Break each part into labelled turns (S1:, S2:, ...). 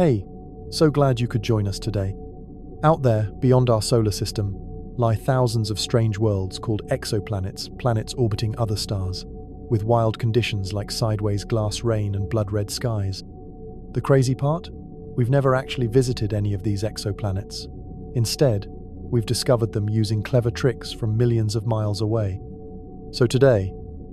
S1: Hey, so glad you could join us today. Out there, beyond our solar system, lie thousands of strange worlds called exoplanets, planets orbiting other stars, with wild conditions like sideways glass rain and blood-red skies. The crazy part? We've never actually visited any of these exoplanets. Instead, we've discovered them using clever tricks from millions of miles away. So today,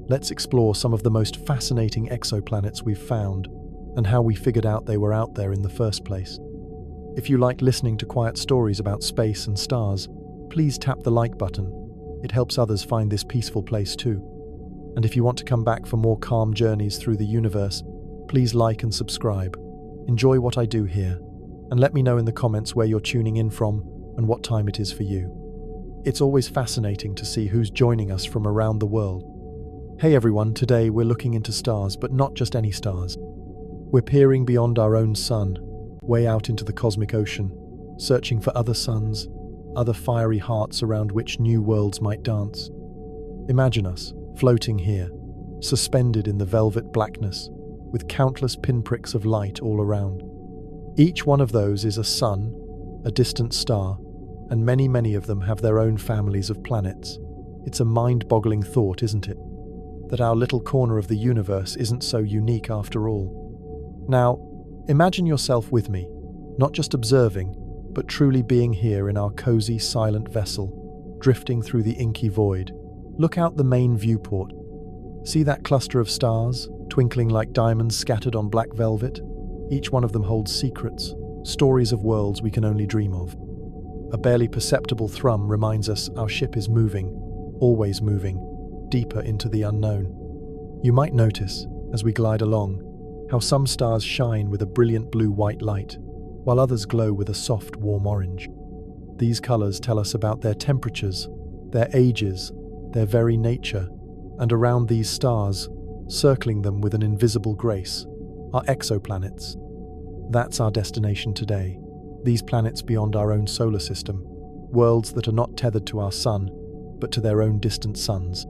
S1: let's explore some of the most fascinating exoplanets we've found and how we figured out they were out there in the first place. If you like listening to quiet stories about space and stars, please tap the like button. It helps others find this peaceful place too. And if you want to come back for more calm journeys through the universe, please like and subscribe. Enjoy what I do here, and let me know in the comments where you're tuning in from and what time it is for you. It's always fascinating to see who's joining us from around the world. Hey everyone, today we're looking into stars, but not just any stars. We're peering beyond our own sun, way out into the cosmic ocean, searching for other suns, other fiery hearts around which new worlds might dance. Imagine us, floating here, suspended in the velvet blackness, with countless pinpricks of light all around. Each one of those is a sun, a distant star, and many of them have their own families of planets. It's a mind-boggling thought, isn't it? That our little corner of the universe isn't so unique after all. Now, imagine yourself with me, not just observing, but truly being here in our cozy, silent vessel, drifting through the inky void. Look out the main viewport. See that cluster of stars, twinkling like diamonds scattered on black velvet? Each one of them holds secrets, stories of worlds we can only dream of. A barely perceptible thrum reminds us our ship is moving, always moving, deeper into the unknown. You might notice, as we glide along, how some stars shine with a brilliant blue-white light, while others glow with a soft, warm orange. These colors tell us about their temperatures, their ages, their very nature, and around these stars, circling them with an invisible grace, are exoplanets. That's our destination today. These planets beyond our own solar system, worlds that are not tethered to our sun, but to their own distant suns.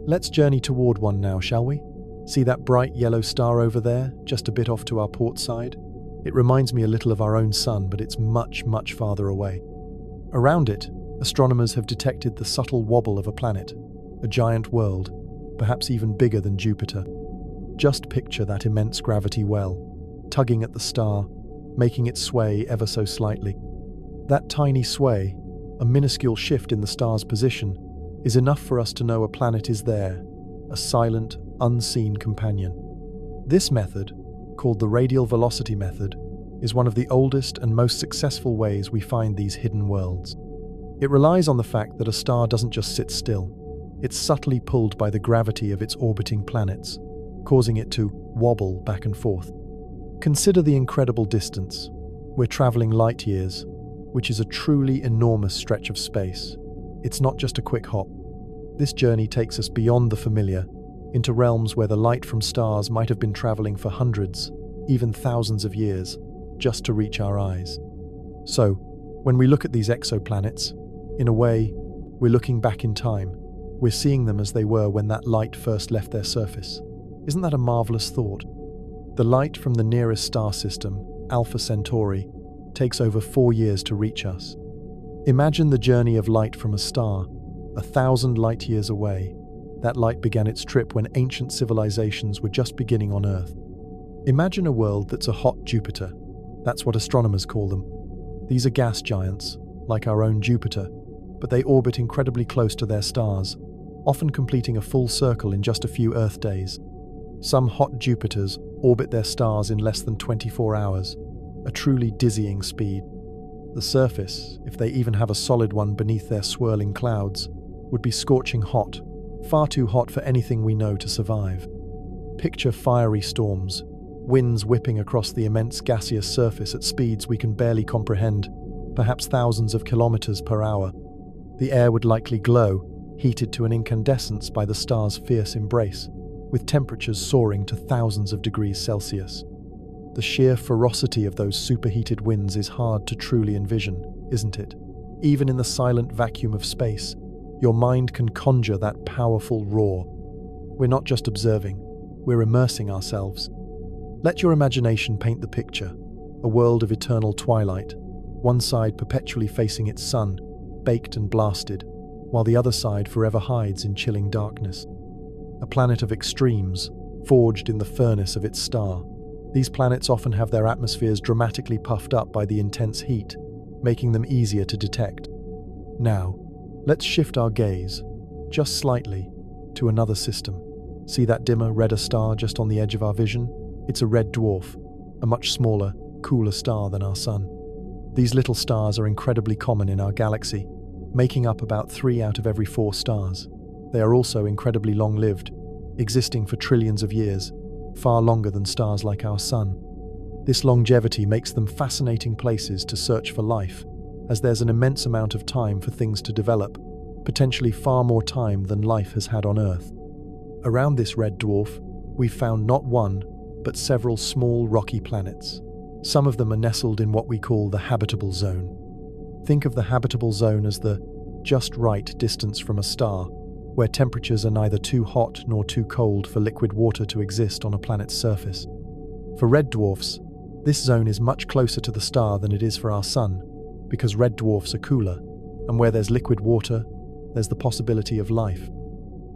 S1: Let's journey toward one now, shall we? See that bright yellow star over there, just a bit off to our port side? It reminds me a little of our own sun, but it's much farther away. Around it, astronomers have detected the subtle wobble of a planet, a giant world, perhaps even bigger than Jupiter. Just picture that immense gravity well, tugging at the star, making it sway ever so slightly. That tiny sway, a minuscule shift in the star's position, is enough for us to know a planet is there, a silent, unseen companion. This method, called the radial velocity method, is one of the oldest and most successful ways we find these hidden worlds. It relies on the fact that a star doesn't just sit still. It's subtly pulled by the gravity of its orbiting planets, causing it to wobble back and forth. Consider the incredible distance. We're traveling light years, which is a truly enormous stretch of space. It's not just a quick hop. This journey takes us beyond the familiar, into realms where the light from stars might have been traveling for hundreds, even thousands of years, just to reach our eyes. So, when we look at these exoplanets, in a way, we're looking back in time. We're seeing them as they were when that light first left their surface. Isn't that a marvelous thought? The light from the nearest star system, Alpha Centauri, takes over 4 years to reach us. Imagine the journey of light from a star, 1,000 light years away. That light began its trip when ancient civilizations were just beginning on Earth. Imagine a world that's a hot Jupiter. That's what astronomers call them. These are gas giants, like our own Jupiter, but they orbit incredibly close to their stars, often completing a full circle in just a few Earth days. Some hot Jupiters orbit their stars in less than 24 hours, a truly dizzying speed. The surface, if they even have a solid one beneath their swirling clouds, would be scorching hot, far too hot for anything we know to survive. Picture fiery storms, winds whipping across the immense gaseous surface at speeds we can barely comprehend, perhaps thousands of kilometers per hour. The air would likely glow, heated to an incandescence by the star's fierce embrace, with temperatures soaring to thousands of degrees Celsius. The sheer ferocity of those superheated winds is hard to truly envision, isn't it? Even in the silent vacuum of space, your mind can conjure that powerful roar. We're not just observing, we're immersing ourselves. Let your imagination paint the picture. a world of eternal twilight, one side perpetually facing its sun, baked and blasted, while the other side forever hides in chilling darkness. A planet of extremes, forged in the furnace of its star. These planets often have their atmospheres dramatically puffed up by the intense heat, making them easier to detect. Now, let's shift our gaze, just slightly, to another system. See that dimmer, redder star just on the edge of our vision? It's a red dwarf, a much smaller, cooler star than our Sun. These little stars are incredibly common in our galaxy, making up about 3 out of every 4 stars. They are also incredibly long-lived, existing for trillions of years, far longer than stars like our Sun. This longevity makes them fascinating places to search for life, as there's an immense amount of time for things to develop, potentially far more time than life has had on Earth. Around this red dwarf, we've found not one, but several small rocky planets. Some of them are nestled in what we call the habitable zone. Think of the habitable zone as the just right distance from a star, where temperatures are neither too hot nor too cold for liquid water to exist on a planet's surface. For red dwarfs, this zone is much closer to the star than it is for our Sun, because red dwarfs are cooler, and where there's liquid water, there's the possibility of life.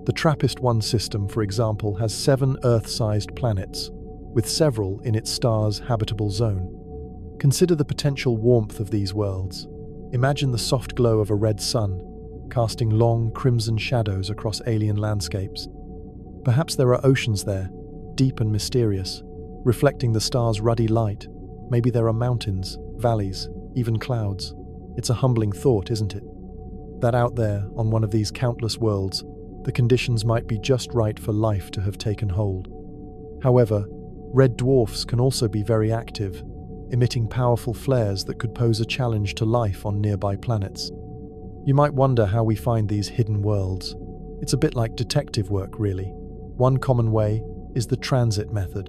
S1: The TRAPPIST-1 system, for example, has 7 Earth-sized planets, with several in its star's habitable zone. Consider the potential warmth of these worlds. Imagine the soft glow of a red sun, casting long crimson shadows across alien landscapes. Perhaps there are oceans there, deep and mysterious, reflecting the star's ruddy light. Maybe there are mountains, valleys, even clouds. It's a humbling thought, isn't it? That out there, on one of these countless worlds, the conditions might be just right for life to have taken hold. However, red dwarfs can also be very active, emitting powerful flares that could pose a challenge to life on nearby planets. You might wonder how we find these hidden worlds. It's a bit like detective work, really. One common way is the transit method.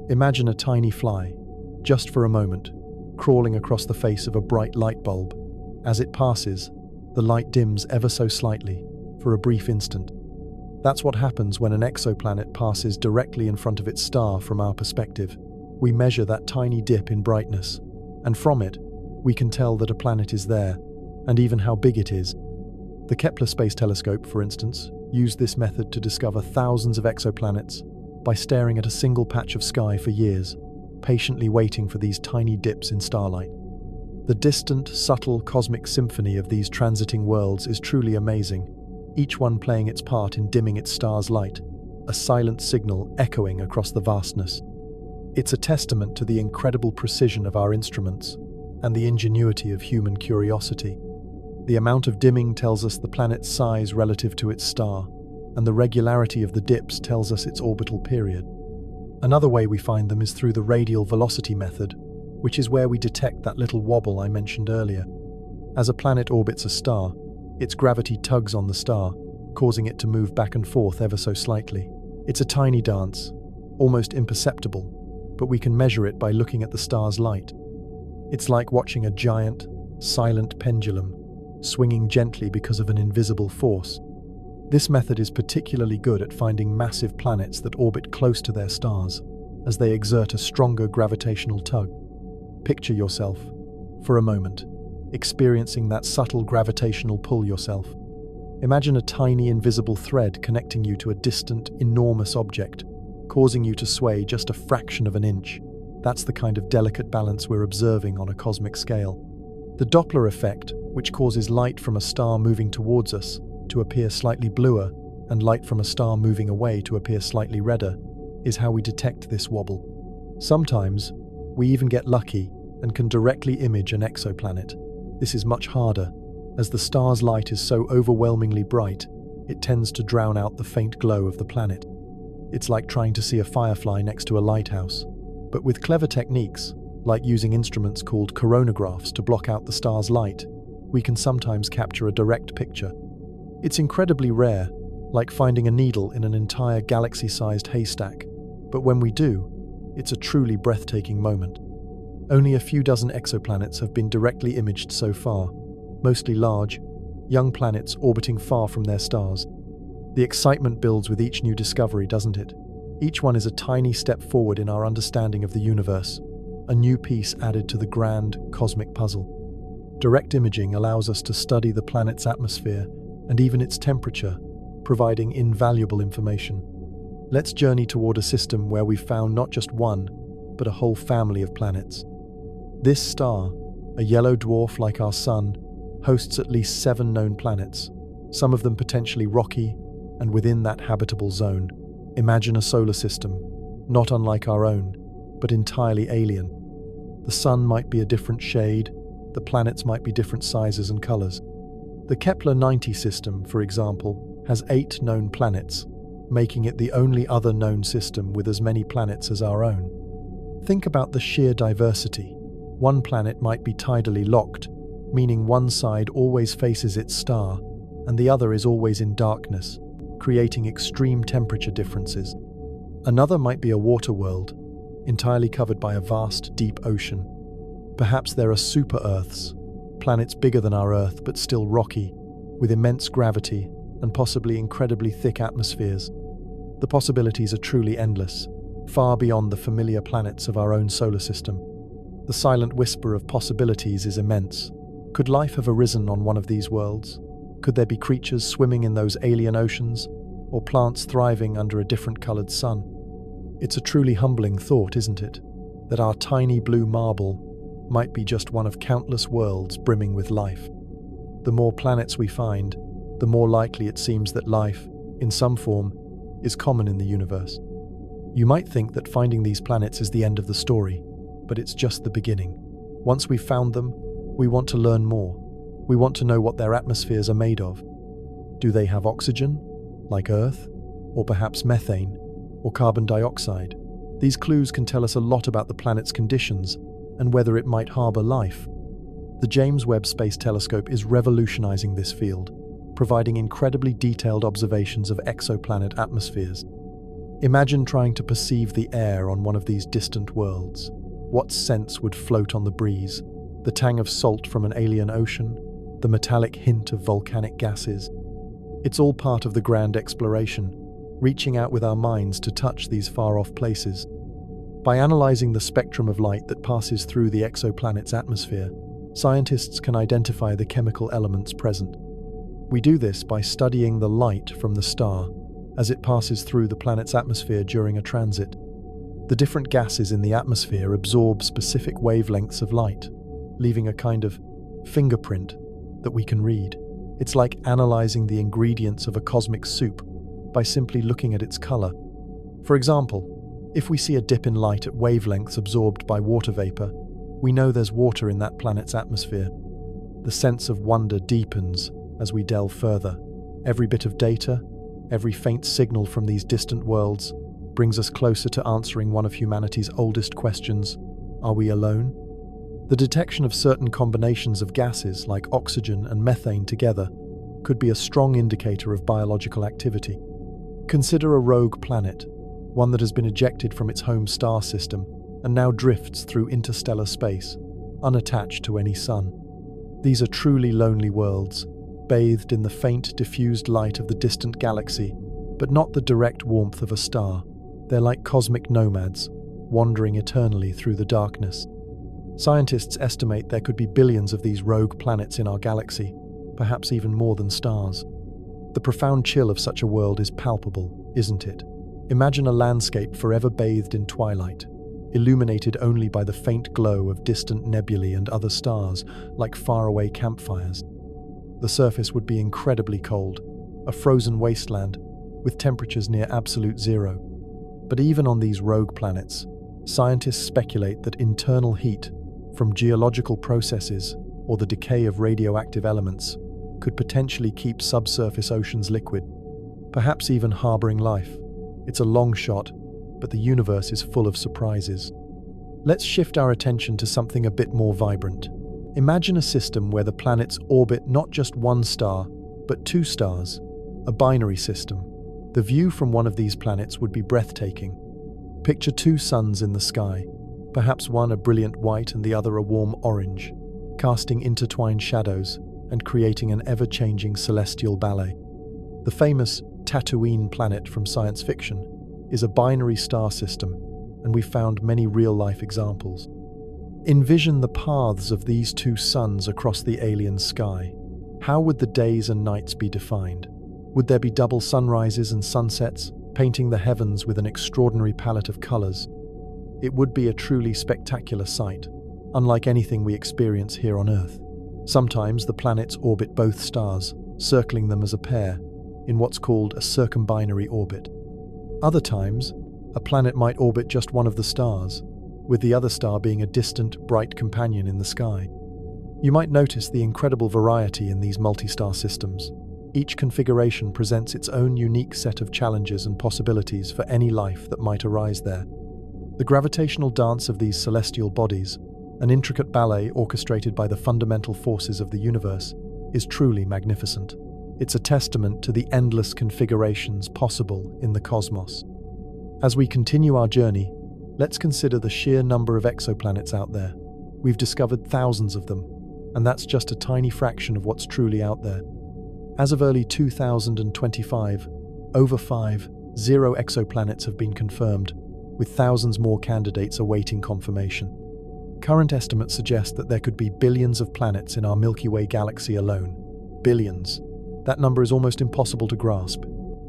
S1: Imagine a tiny fly, just for a moment, crawling across the face of a bright light bulb. As it passes, the light dims ever so slightly, for a brief instant. That's what happens when an exoplanet passes directly in front of its star from our perspective. We measure that tiny dip in brightness, and from it, we can tell that a planet is there, and even how big it is. The Kepler Space Telescope, for instance, used this method to discover thousands of exoplanets by staring at a single patch of sky for years, patiently waiting for these tiny dips in starlight. The distant, subtle cosmic symphony of these transiting worlds is truly amazing, each one playing its part in dimming its star's light, a silent signal echoing across the vastness. It's a testament to the incredible precision of our instruments and the ingenuity of human curiosity. The amount of dimming tells us the planet's size relative to its star, and the regularity of the dips tells us its orbital period. Another way we find them is through the radial velocity method, which is where we detect that little wobble I mentioned earlier. As a planet orbits a star, its gravity tugs on the star, causing it to move back and forth ever so slightly. It's a tiny dance, almost imperceptible, but we can measure it by looking at the star's light. It's like watching a giant, silent pendulum, swinging gently because of an invisible force. This method is particularly good at finding massive planets that orbit close to their stars, as they exert a stronger gravitational tug. Picture yourself, for a moment, experiencing that subtle gravitational pull yourself. Imagine a tiny invisible thread connecting you to a distant, enormous object, causing you to sway just a fraction of an inch. That's the kind of delicate balance we're observing on a cosmic scale. The Doppler effect, which causes light from a star moving towards us to appear slightly bluer and light from a star moving away to appear slightly redder, is how we detect this wobble. Sometimes, we even get lucky and can directly image an exoplanet. This is much harder, as the star's light is so overwhelmingly bright, it tends to drown out the faint glow of the planet. It's like trying to see a firefly next to a lighthouse. But with clever techniques, like using instruments called coronagraphs to block out the star's light, we can sometimes capture a direct picture. It's incredibly rare, like finding a needle in an entire galaxy-sized haystack, but when we do, it's a truly breathtaking moment. Only a few dozen exoplanets have been directly imaged so far, mostly large, young planets orbiting far from their stars. The excitement builds with each new discovery, doesn't it? Each one is a tiny step forward in our understanding of the universe. a new piece added to the grand cosmic puzzle. Direct imaging allows us to study the planet's atmosphere and even its temperature, providing invaluable information. Let's journey toward a system where we've found not just one, but a whole family of planets. This star, a yellow dwarf like our Sun, hosts at least 7 known planets, some of them potentially rocky and within that habitable zone. Imagine a solar system, not unlike our own, but entirely alien. The Sun might be a different shade, the planets might be different sizes and colors. The Kepler 90 system, for example, has 8 known planets, making it the only other known system with as many planets as our own. Think about the sheer diversity. One planet might be tidally locked, meaning one side always faces its star, and the other is always in darkness, creating extreme temperature differences. Another might be a water world, entirely covered by a vast, deep ocean. Perhaps there are super-Earths, planets bigger than our Earth but still rocky, with immense gravity and possibly incredibly thick atmospheres. The possibilities are truly endless, far beyond the familiar planets of our own solar system. The silent whisper of possibilities is immense. Could life have arisen on one of these worlds? Could there be creatures swimming in those alien oceans, or plants thriving under a different-colored sun? It's a truly humbling thought, isn't it? That our tiny blue marble might be just one of countless worlds brimming with life. The more planets we find, the more likely it seems that life, in some form, is common in the universe. You might think that finding these planets is the end of the story, but it's just the beginning. Once we've found them, we want to learn more. We want to know what their atmospheres are made of. Do they have oxygen, like Earth, or perhaps methane, or carbon dioxide? These clues can tell us a lot about the planet's conditions and whether it might harbor life. The James Webb Space Telescope is revolutionizing this field, providing incredibly detailed observations of exoplanet atmospheres. Imagine trying to perceive the air on one of these distant worlds. What scents would float on the breeze? The tang of salt from an alien ocean? The metallic hint of volcanic gases? It's all part of the grand exploration, reaching out with our minds to touch these far-off places. By analyzing the spectrum of light that passes through the exoplanet's atmosphere, scientists can identify the chemical elements present. We do this by studying the light from the star as it passes through the planet's atmosphere during a transit. The different gases in the atmosphere absorb specific wavelengths of light, leaving a kind of fingerprint that we can read. It's like analyzing the ingredients of a cosmic soup by simply looking at its color. For example, if we see a dip in light at wavelengths absorbed by water vapor, we know there's water in that planet's atmosphere. The sense of wonder deepens as we delve further. Every bit of data, every faint signal from these distant worlds, brings us closer to answering one of humanity's oldest questions: are we alone? The detection of certain combinations of gases like oxygen and methane together could be a strong indicator of biological activity. Consider a rogue planet, one that has been ejected from its home star system and now drifts through interstellar space, unattached to any sun. These are truly lonely worlds, bathed in the faint, diffused light of the distant galaxy, but not the direct warmth of a star. They're like cosmic nomads, wandering eternally through the darkness. Scientists estimate there could be billions of these rogue planets in our galaxy, perhaps even more than stars. The profound chill of such a world is palpable, isn't it? Imagine a landscape forever bathed in twilight, illuminated only by the faint glow of distant nebulae and other stars, like faraway campfires. The surface would be incredibly cold, a frozen wasteland, with temperatures near absolute zero. But even on these rogue planets, scientists speculate that internal heat from geological processes or the decay of radioactive elements could potentially keep subsurface oceans liquid, perhaps even harboring life. It's a long shot, but the universe is full of surprises. Let's shift our attention to something a bit more vibrant. Imagine a system where the planets orbit not just one star, but 2 stars, a binary system. The view from one of these planets would be breathtaking. Picture 2 suns in the sky, perhaps one a brilliant white and the other a warm orange, casting intertwined shadows and creating an ever-changing celestial ballet. The famous Tatooine planet from science fiction is a binary star system, and we've found many real-life examples. Envision the paths of these two suns across the alien sky. How would the days and nights be defined? Would there be double sunrises and sunsets, painting the heavens with an extraordinary palette of colors? It would be a truly spectacular sight, unlike anything we experience here on Earth. Sometimes the planets orbit both stars, circling them as a pair, in what's called a circumbinary orbit. Other times, a planet might orbit just one of the stars, with the other star being a distant, bright companion in the sky. You might notice the incredible variety in these multi-star systems. Each configuration presents its own unique set of challenges and possibilities for any life that might arise there. The gravitational dance of these celestial bodies, an intricate ballet orchestrated by the fundamental forces of the universe, is truly magnificent. It's a testament to the endless configurations possible in the cosmos. As we continue our journey, let's consider the sheer number of exoplanets out there. We've discovered thousands of them, and that's just a tiny fraction of what's truly out there. As of early 2025, over 50 exoplanets have been confirmed, with thousands more candidates awaiting confirmation. Current estimates suggest that there could be billions of planets in our Milky Way galaxy alone. Billions. That number is almost impossible to grasp,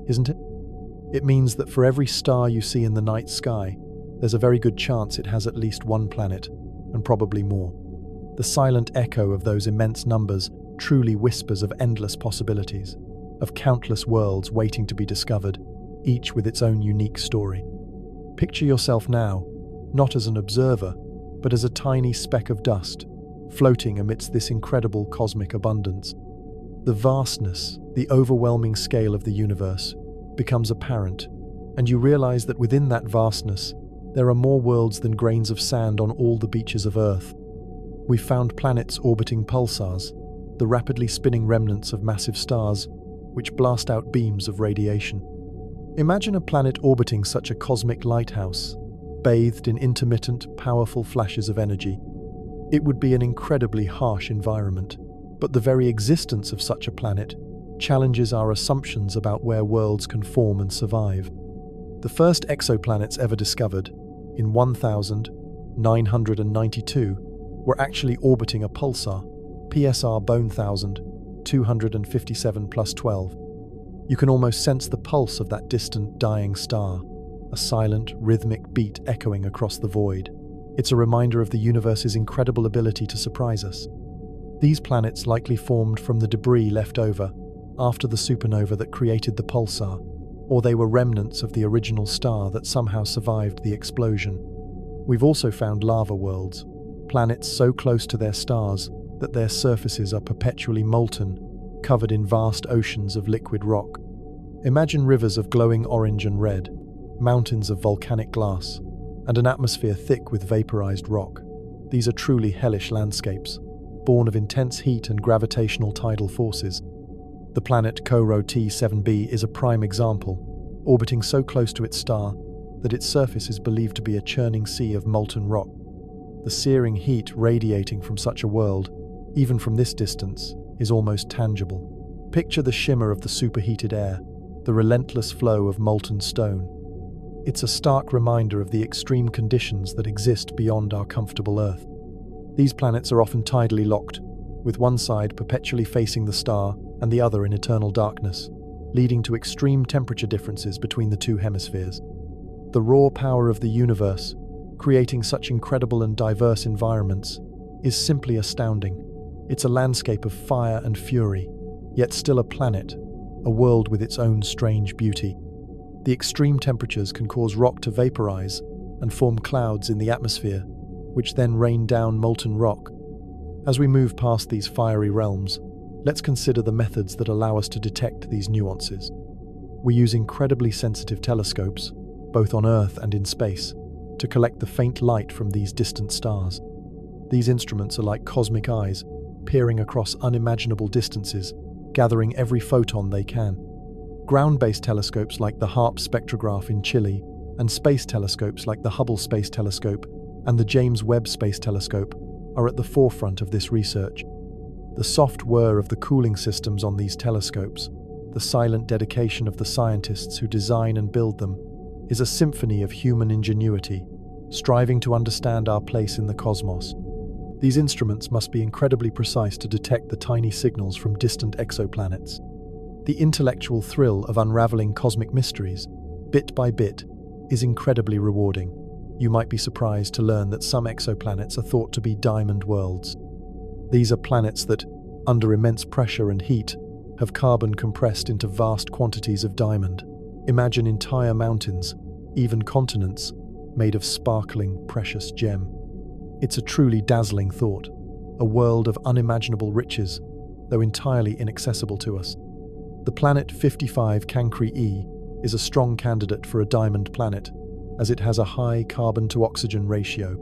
S1: isn't it? It means that for every star you see in the night sky, there's a very good chance it has at least one planet, and probably more. The silent echo of those immense numbers truly whispers of endless possibilities, of countless worlds waiting to be discovered, each with its own unique story. Picture yourself now, not as an observer, but as a tiny speck of dust, floating amidst this incredible cosmic abundance. The vastness, the overwhelming scale of the universe becomes apparent, and you realize that within that vastness, there are more worlds than grains of sand on all the beaches of Earth. We've found planets orbiting pulsars, the rapidly spinning remnants of massive stars, which blast out beams of radiation. Imagine a planet orbiting such a cosmic lighthouse, bathed in intermittent, powerful flashes of energy. It would be an incredibly harsh environment, but the very existence of such a planet challenges our assumptions about where worlds can form and survive. The first exoplanets ever discovered, in 1992, were actually orbiting a pulsar, PSR Bone 257 plus 12. You can almost sense the pulse of that distant, dying star, a silent, rhythmic beat echoing across the void. It's a reminder of the universe's incredible ability to surprise us. These planets likely formed from the debris left over after the supernova that created the pulsar, or they were remnants of the original star that somehow survived the explosion. We've also found lava worlds, planets so close to their stars that their surfaces are perpetually molten, covered in vast oceans of liquid rock. Imagine rivers of glowing orange and red, mountains of volcanic glass, and an atmosphere thick with vaporized rock. These are truly hellish landscapes, born of intense heat and gravitational tidal forces. The planet Kouro T7b is a prime example, orbiting so close to its star that its surface is believed to be a churning sea of molten rock. The searing heat radiating from such a world, even from this distance, is almost tangible. Picture the shimmer of the superheated air, the relentless flow of molten stone. It's a stark reminder of the extreme conditions that exist beyond our comfortable Earth. These planets are often tidally locked, with one side perpetually facing the star and the other in eternal darkness, leading to extreme temperature differences between the two hemispheres. The raw power of the universe, creating such incredible and diverse environments, is simply astounding. It's a landscape of fire and fury, yet still a planet, a world with its own strange beauty. The extreme temperatures can cause rock to vaporize and form clouds in the atmosphere, which then rain down molten rock. As we move past these fiery realms, let's consider the methods that allow us to detect these nuances. We use incredibly sensitive telescopes, both on Earth and in space, to collect the faint light from these distant stars. These instruments are like cosmic eyes, peering across unimaginable distances, gathering every photon they can. Ground-based telescopes like the HARP spectrograph in Chile, and space telescopes like the Hubble Space Telescope and the James Webb Space Telescope are at the forefront of this research. The soft whir of the cooling systems on these telescopes, the silent dedication of the scientists who design and build them, is a symphony of human ingenuity, striving to understand our place in the cosmos. These instruments must be incredibly precise to detect the tiny signals from distant exoplanets. The intellectual thrill of unraveling cosmic mysteries, bit by bit, is incredibly rewarding. You might be surprised to learn that some exoplanets are thought to be diamond worlds. These are planets that, under immense pressure and heat, have carbon compressed into vast quantities of diamond. Imagine entire mountains, even continents, made of sparkling, precious gem. It's a truly dazzling thought, a world of unimaginable riches, though entirely inaccessible to us. The planet 55 Cancri E is a strong candidate for a diamond planet, as it has a high carbon-to-oxygen ratio.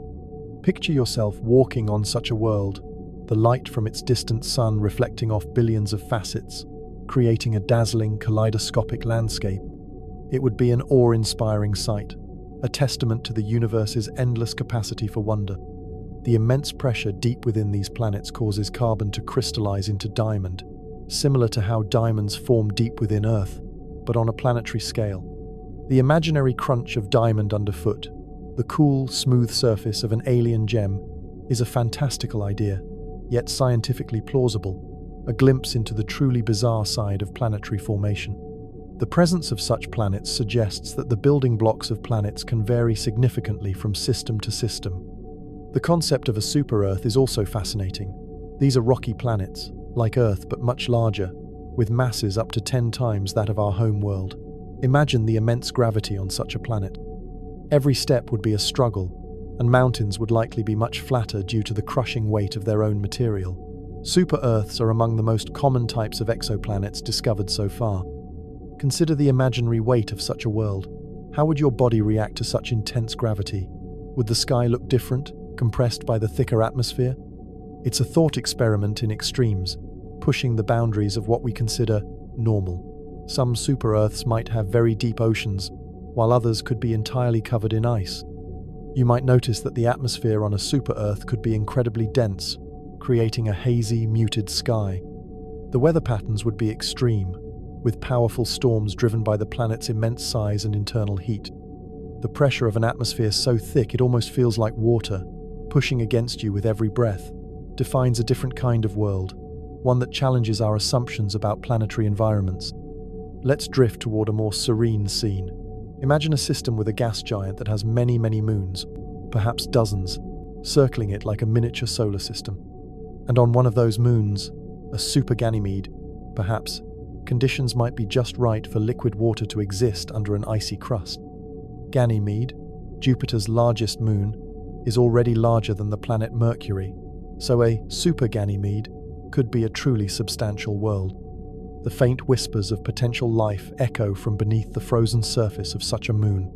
S1: Picture yourself walking on such a world, the light from its distant sun reflecting off billions of facets, creating a dazzling, kaleidoscopic landscape. It would be an awe-inspiring sight, a testament to the universe's endless capacity for wonder. The immense pressure deep within these planets causes carbon to crystallize into diamond, similar to how diamonds form deep within Earth, but on a planetary scale. The imaginary crunch of diamond underfoot, the cool, smooth surface of an alien gem, is a fantastical idea, yet scientifically plausible, a glimpse into the truly bizarre side of planetary formation. The presence of such planets suggests that the building blocks of planets can vary significantly from system to system. The concept of a super-Earth is also fascinating. These are rocky planets, like Earth but much larger, with masses up to 10 times that of our home world. Imagine the immense gravity on such a planet. Every step would be a struggle, and mountains would likely be much flatter due to the crushing weight of their own material. Super-Earths are among the most common types of exoplanets discovered so far. Consider the imaginary weight of such a world. How would your body react to such intense gravity? Would the sky look different, compressed by the thicker atmosphere? It's a thought experiment in extremes, pushing the boundaries of what we consider normal. Some super-Earths might have very deep oceans, while others could be entirely covered in ice. You might notice that the atmosphere on a super-Earth could be incredibly dense, creating a hazy, muted sky. The weather patterns would be extreme, with powerful storms driven by the planet's immense size and internal heat. The pressure of an atmosphere so thick it almost feels like water, pushing against you with every breath, defines a different kind of world, one that challenges our assumptions about planetary environments. Let's drift toward a more serene scene. Imagine a system with a gas giant that has many, many moons, perhaps dozens, circling it like a miniature solar system. And on one of those moons, a super Ganymede, perhaps, conditions might be just right for liquid water to exist under an icy crust. Ganymede, Jupiter's largest moon, is already larger than the planet Mercury, so a super Ganymede could be a truly substantial world. The faint whispers of potential life echo from beneath the frozen surface of such a moon.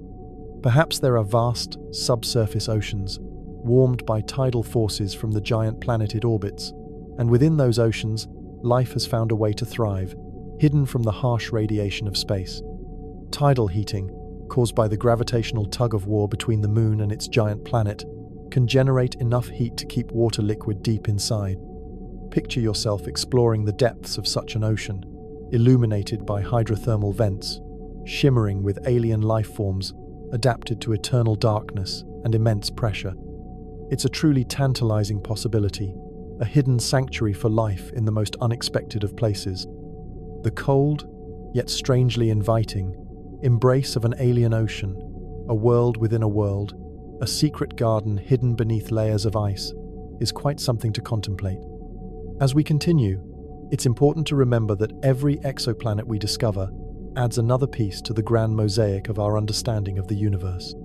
S1: Perhaps there are vast, subsurface oceans, warmed by tidal forces from the giant planet it orbits, and within those oceans, life has found a way to thrive, hidden from the harsh radiation of space. Tidal heating, caused by the gravitational tug-of-war between the moon and its giant planet, can generate enough heat to keep water liquid deep inside. Picture yourself exploring the depths of such an ocean, illuminated by hydrothermal vents, shimmering with alien life forms adapted to eternal darkness and immense pressure. It's a truly tantalizing possibility, a hidden sanctuary for life in the most unexpected of places. The cold, yet strangely inviting, embrace of an alien ocean, a world within a world, a secret garden hidden beneath layers of ice, is quite something to contemplate. As we continue, it's important to remember that every exoplanet we discover adds another piece to the grand mosaic of our understanding of the universe.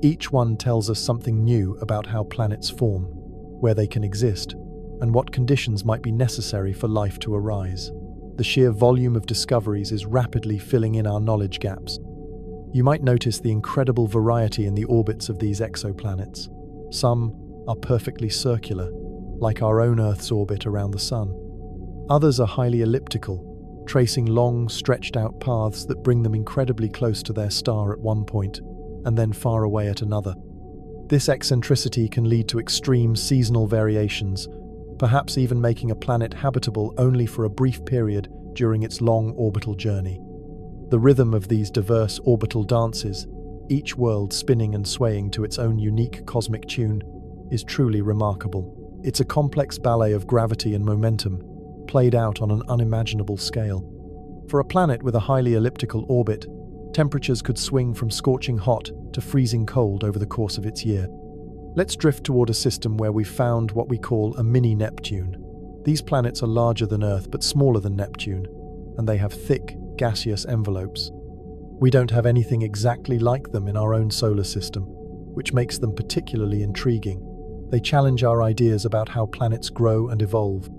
S1: Each one tells us something new about how planets form, where they can exist, and what conditions might be necessary for life to arise. The sheer volume of discoveries is rapidly filling in our knowledge gaps. You might notice the incredible variety in the orbits of these exoplanets. Some are perfectly circular, like our own Earth's orbit around the Sun. Others are highly elliptical, tracing long, stretched-out paths that bring them incredibly close to their star at one point, and then far away at another. This eccentricity can lead to extreme seasonal variations, perhaps even making a planet habitable only for a brief period during its long orbital journey. The rhythm of these diverse orbital dances, each world spinning and swaying to its own unique cosmic tune, is truly remarkable. It's a complex ballet of gravity and momentum, played out on an unimaginable scale. For a planet with a highly elliptical orbit, temperatures could swing from scorching hot to freezing cold over the course of its year. Let's drift toward a system where we've found what we call a mini-Neptune. These planets are larger than Earth but smaller than Neptune, and they have thick, gaseous envelopes. We don't have anything exactly like them in our own solar system, which makes them particularly intriguing. They challenge our ideas about how planets grow and evolve.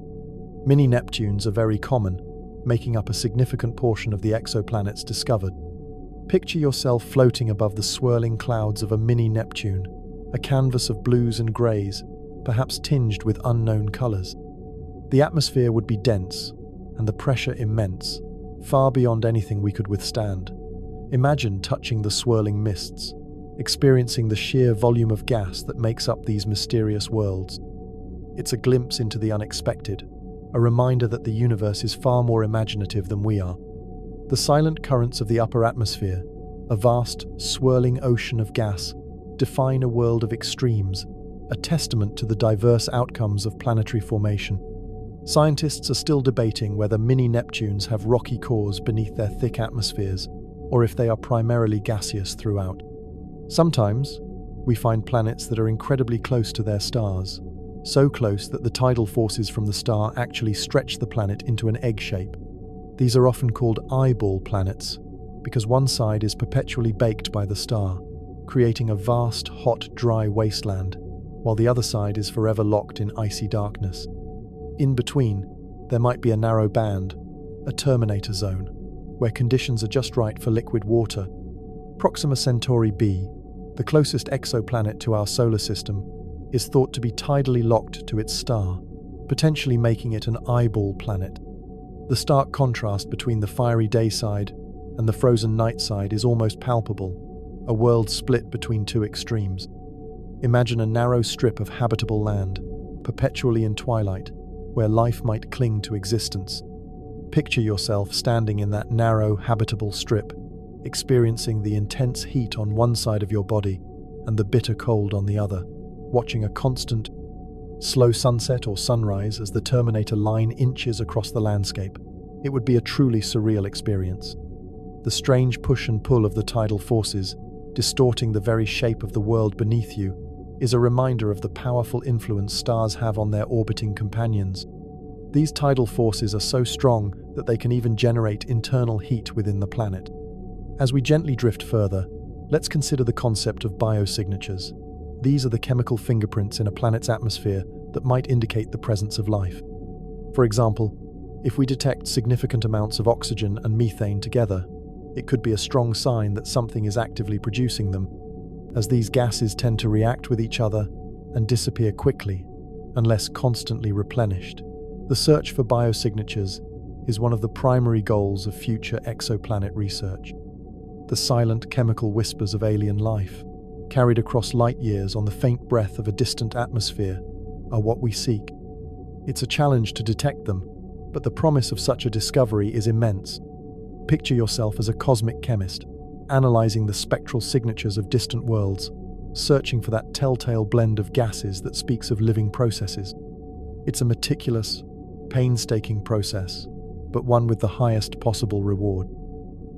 S1: Mini-Neptunes are very common, making up a significant portion of the exoplanets discovered. Picture yourself floating above the swirling clouds of a mini-Neptune, a canvas of blues and greys, perhaps tinged with unknown colors. The atmosphere would be dense, and the pressure immense, far beyond anything we could withstand. Imagine touching the swirling mists, experiencing the sheer volume of gas that makes up these mysterious worlds. It's a glimpse into the unexpected, a reminder that the universe is far more imaginative than we are. The silent currents of the upper atmosphere, a vast, swirling ocean of gas, define a world of extremes, a testament to the diverse outcomes of planetary formation. Scientists are still debating whether mini-Neptunes have rocky cores beneath their thick atmospheres, or if they are primarily gaseous throughout. Sometimes, we find planets that are incredibly close to their stars, so close that the tidal forces from the star actually stretch the planet into an egg shape. These are often called eyeball planets, because one side is perpetually baked by the star, creating a vast, hot, dry wasteland, while the other side is forever locked in icy darkness. In between, there might be a narrow band, a terminator zone, where conditions are just right for liquid water. Proxima Centauri b, the closest exoplanet to our solar system, is thought to be tidally locked to its star, potentially making it an eyeball planet. The stark contrast between the fiery day side and the frozen night side is almost palpable, a world split between two extremes. Imagine a narrow strip of habitable land, perpetually in twilight, where life might cling to existence. Picture yourself standing in that narrow, habitable strip, experiencing the intense heat on one side of your body and the bitter cold on the other, watching a constant, slow sunset or sunrise as the Terminator line inches across the landscape. It would be a truly surreal experience. The strange push and pull of the tidal forces, distorting the very shape of the world beneath you, is a reminder of the powerful influence stars have on their orbiting companions. These tidal forces are so strong that they can even generate internal heat within the planet. As we gently drift further, let's consider the concept of biosignatures. These are the chemical fingerprints in a planet's atmosphere that might indicate the presence of life. For example, if we detect significant amounts of oxygen and methane together, it could be a strong sign that something is actively producing them, as these gases tend to react with each other and disappear quickly, unless constantly replenished. The search for biosignatures is one of the primary goals of future exoplanet research. The silent chemical whispers of alien life, carried across light years on the faint breath of a distant atmosphere, are what we seek. It's a challenge to detect them, but the promise of such a discovery is immense. Picture yourself as a cosmic chemist, analyzing the spectral signatures of distant worlds, searching for that telltale blend of gases that speaks of living processes. It's a meticulous, painstaking process, but one with the highest possible reward.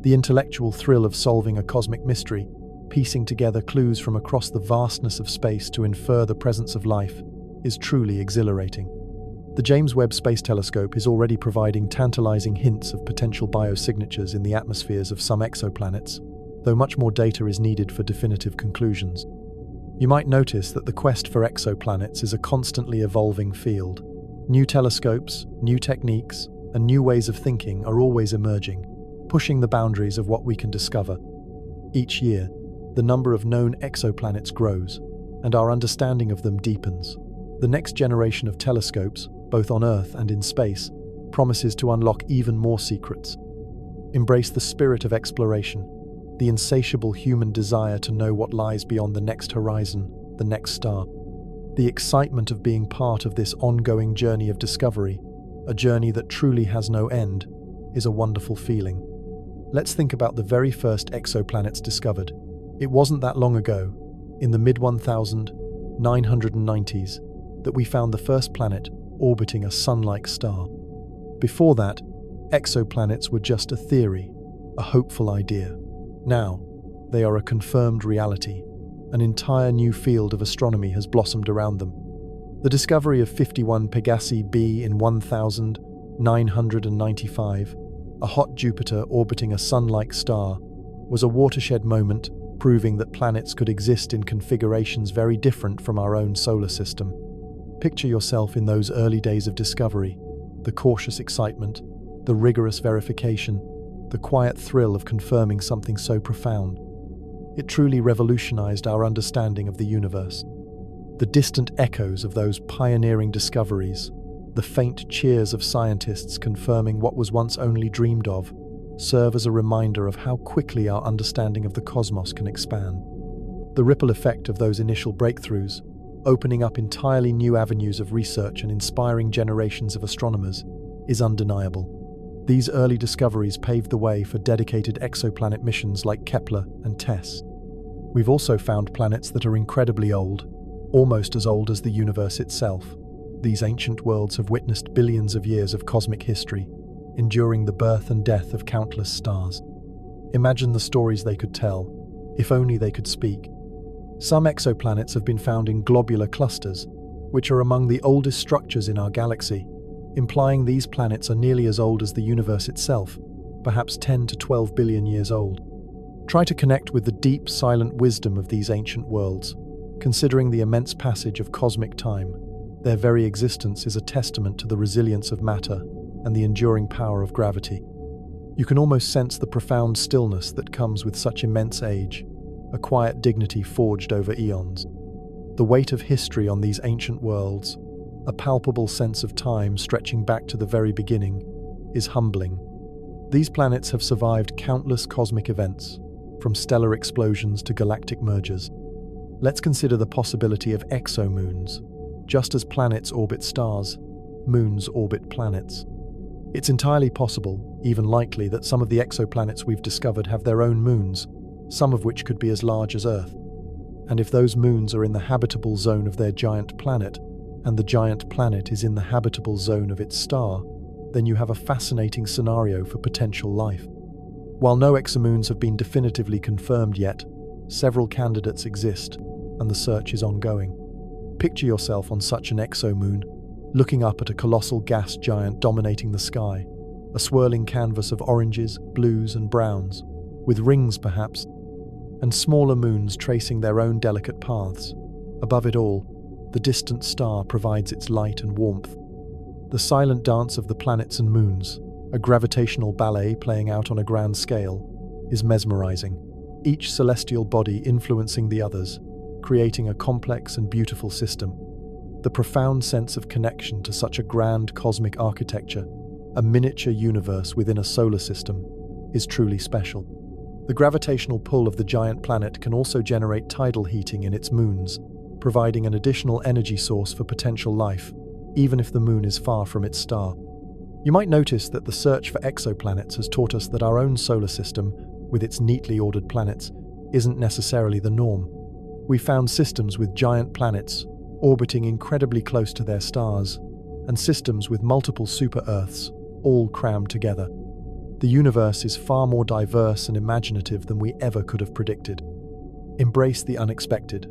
S1: The intellectual thrill of solving a cosmic mystery, piecing together clues from across the vastness of space to infer the presence of life, is truly exhilarating. The James Webb Space Telescope is already providing tantalizing hints of potential biosignatures in the atmospheres of some exoplanets, though much more data is needed for definitive conclusions. You might notice that the quest for exoplanets is a constantly evolving field. New telescopes, new techniques, and new ways of thinking are always emerging, pushing the boundaries of what we can discover. Each year, the number of known exoplanets grows, and our understanding of them deepens. The next generation of telescopes, both on Earth and in space, promises to unlock even more secrets. Embrace the spirit of exploration, the insatiable human desire to know what lies beyond the next horizon, the next star. The excitement of being part of this ongoing journey of discovery, a journey that truly has no end, is a wonderful feeling. Let's think about the very first exoplanets discovered. It wasn't that long ago, in the mid-1990s, that we found the first planet orbiting a sun-like star. Before that, exoplanets were just a theory, a hopeful idea. Now, they are a confirmed reality. An entire new field of astronomy has blossomed around them. The discovery of 51 Pegasi b in 1995, a hot Jupiter orbiting a sun-like star, was a watershed moment, proving that planets could exist in configurations very different from our own solar system. Picture yourself in those early days of discovery, the cautious excitement, the rigorous verification, the quiet thrill of confirming something so profound. It truly revolutionized our understanding of the universe. The distant echoes of those pioneering discoveries, the faint cheers of scientists confirming what was once only dreamed of, serve as a reminder of how quickly our understanding of the cosmos can expand. The ripple effect of those initial breakthroughs, opening up entirely new avenues of research and inspiring generations of astronomers, is undeniable. These early discoveries paved the way for dedicated exoplanet missions like Kepler and TESS. We've also found planets that are incredibly old, almost as old as the universe itself. These ancient worlds have witnessed billions of years of cosmic history, enduring the birth and death of countless stars. Imagine the stories they could tell, if only they could speak. Some exoplanets have been found in globular clusters, which are among the oldest structures in our galaxy, implying these planets are nearly as old as the universe itself, perhaps 10 to 12 billion years old. Try to connect with the deep, silent wisdom of these ancient worlds, considering the immense passage of cosmic time. Their very existence is a testament to the resilience of matter and the enduring power of gravity. You can almost sense the profound stillness that comes with such immense age, a quiet dignity forged over eons. The weight of history on these ancient worlds, a palpable sense of time stretching back to the very beginning, is humbling. These planets have survived countless cosmic events, from stellar explosions to galactic mergers. Let's consider the possibility of exomoons. Just as planets orbit stars, moons orbit planets. It's entirely possible, even likely, that some of the exoplanets we've discovered have their own moons, some of which could be as large as Earth. And if those moons are in the habitable zone of their giant planet, and the giant planet is in the habitable zone of its star, then you have a fascinating scenario for potential life. While no exomoons have been definitively confirmed yet, several candidates exist, and the search is ongoing. Picture yourself on such an exomoon, looking up at a colossal gas giant dominating the sky, a swirling canvas of oranges, blues, and browns, with rings perhaps, and smaller moons tracing their own delicate paths. Above it all, the distant star provides its light and warmth. The silent dance of the planets and moons, a gravitational ballet playing out on a grand scale, is mesmerizing, each celestial body influencing the others, creating a complex and beautiful system. The profound sense of connection to such a grand cosmic architecture, a miniature universe within a solar system, is truly special. The gravitational pull of the giant planet can also generate tidal heating in its moons, providing an additional energy source for potential life, even if the moon is far from its star. You might notice that the search for exoplanets has taught us that our own solar system, with its neatly ordered planets, isn't necessarily the norm. We found systems with giant planets orbiting incredibly close to their stars, and systems with multiple super-Earths, all crammed together. The universe is far more diverse and imaginative than we ever could have predicted. Embrace the unexpected,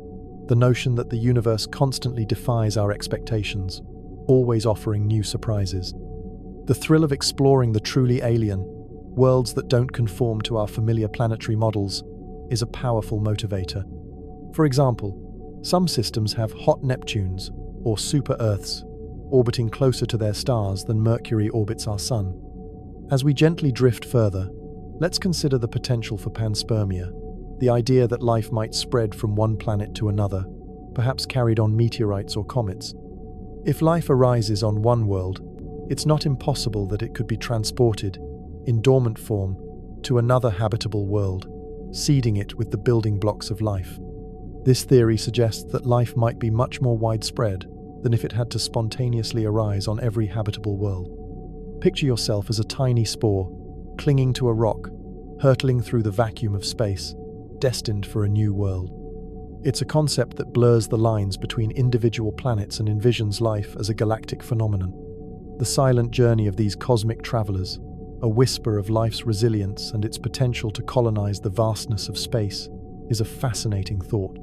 S1: the notion that the universe constantly defies our expectations, always offering new surprises. The thrill of exploring the truly alien, worlds that don't conform to our familiar planetary models, is a powerful motivator. For example, some systems have hot Neptunes, or super-Earths, orbiting closer to their stars than Mercury orbits our Sun. As we gently drift further, let's consider the potential for panspermia, the idea that life might spread from one planet to another, perhaps carried on meteorites or comets. If life arises on one world, it's not impossible that it could be transported, in dormant form, to another habitable world, seeding it with the building blocks of life. This theory suggests that life might be much more widespread than if it had to spontaneously arise on every habitable world. Picture yourself as a tiny spore, clinging to a rock, hurtling through the vacuum of space, destined for a new world. It's a concept that blurs the lines between individual planets and envisions life as a galactic phenomenon. The silent journey of these cosmic travelers, a whisper of life's resilience and its potential to colonize the vastness of space, is a fascinating thought.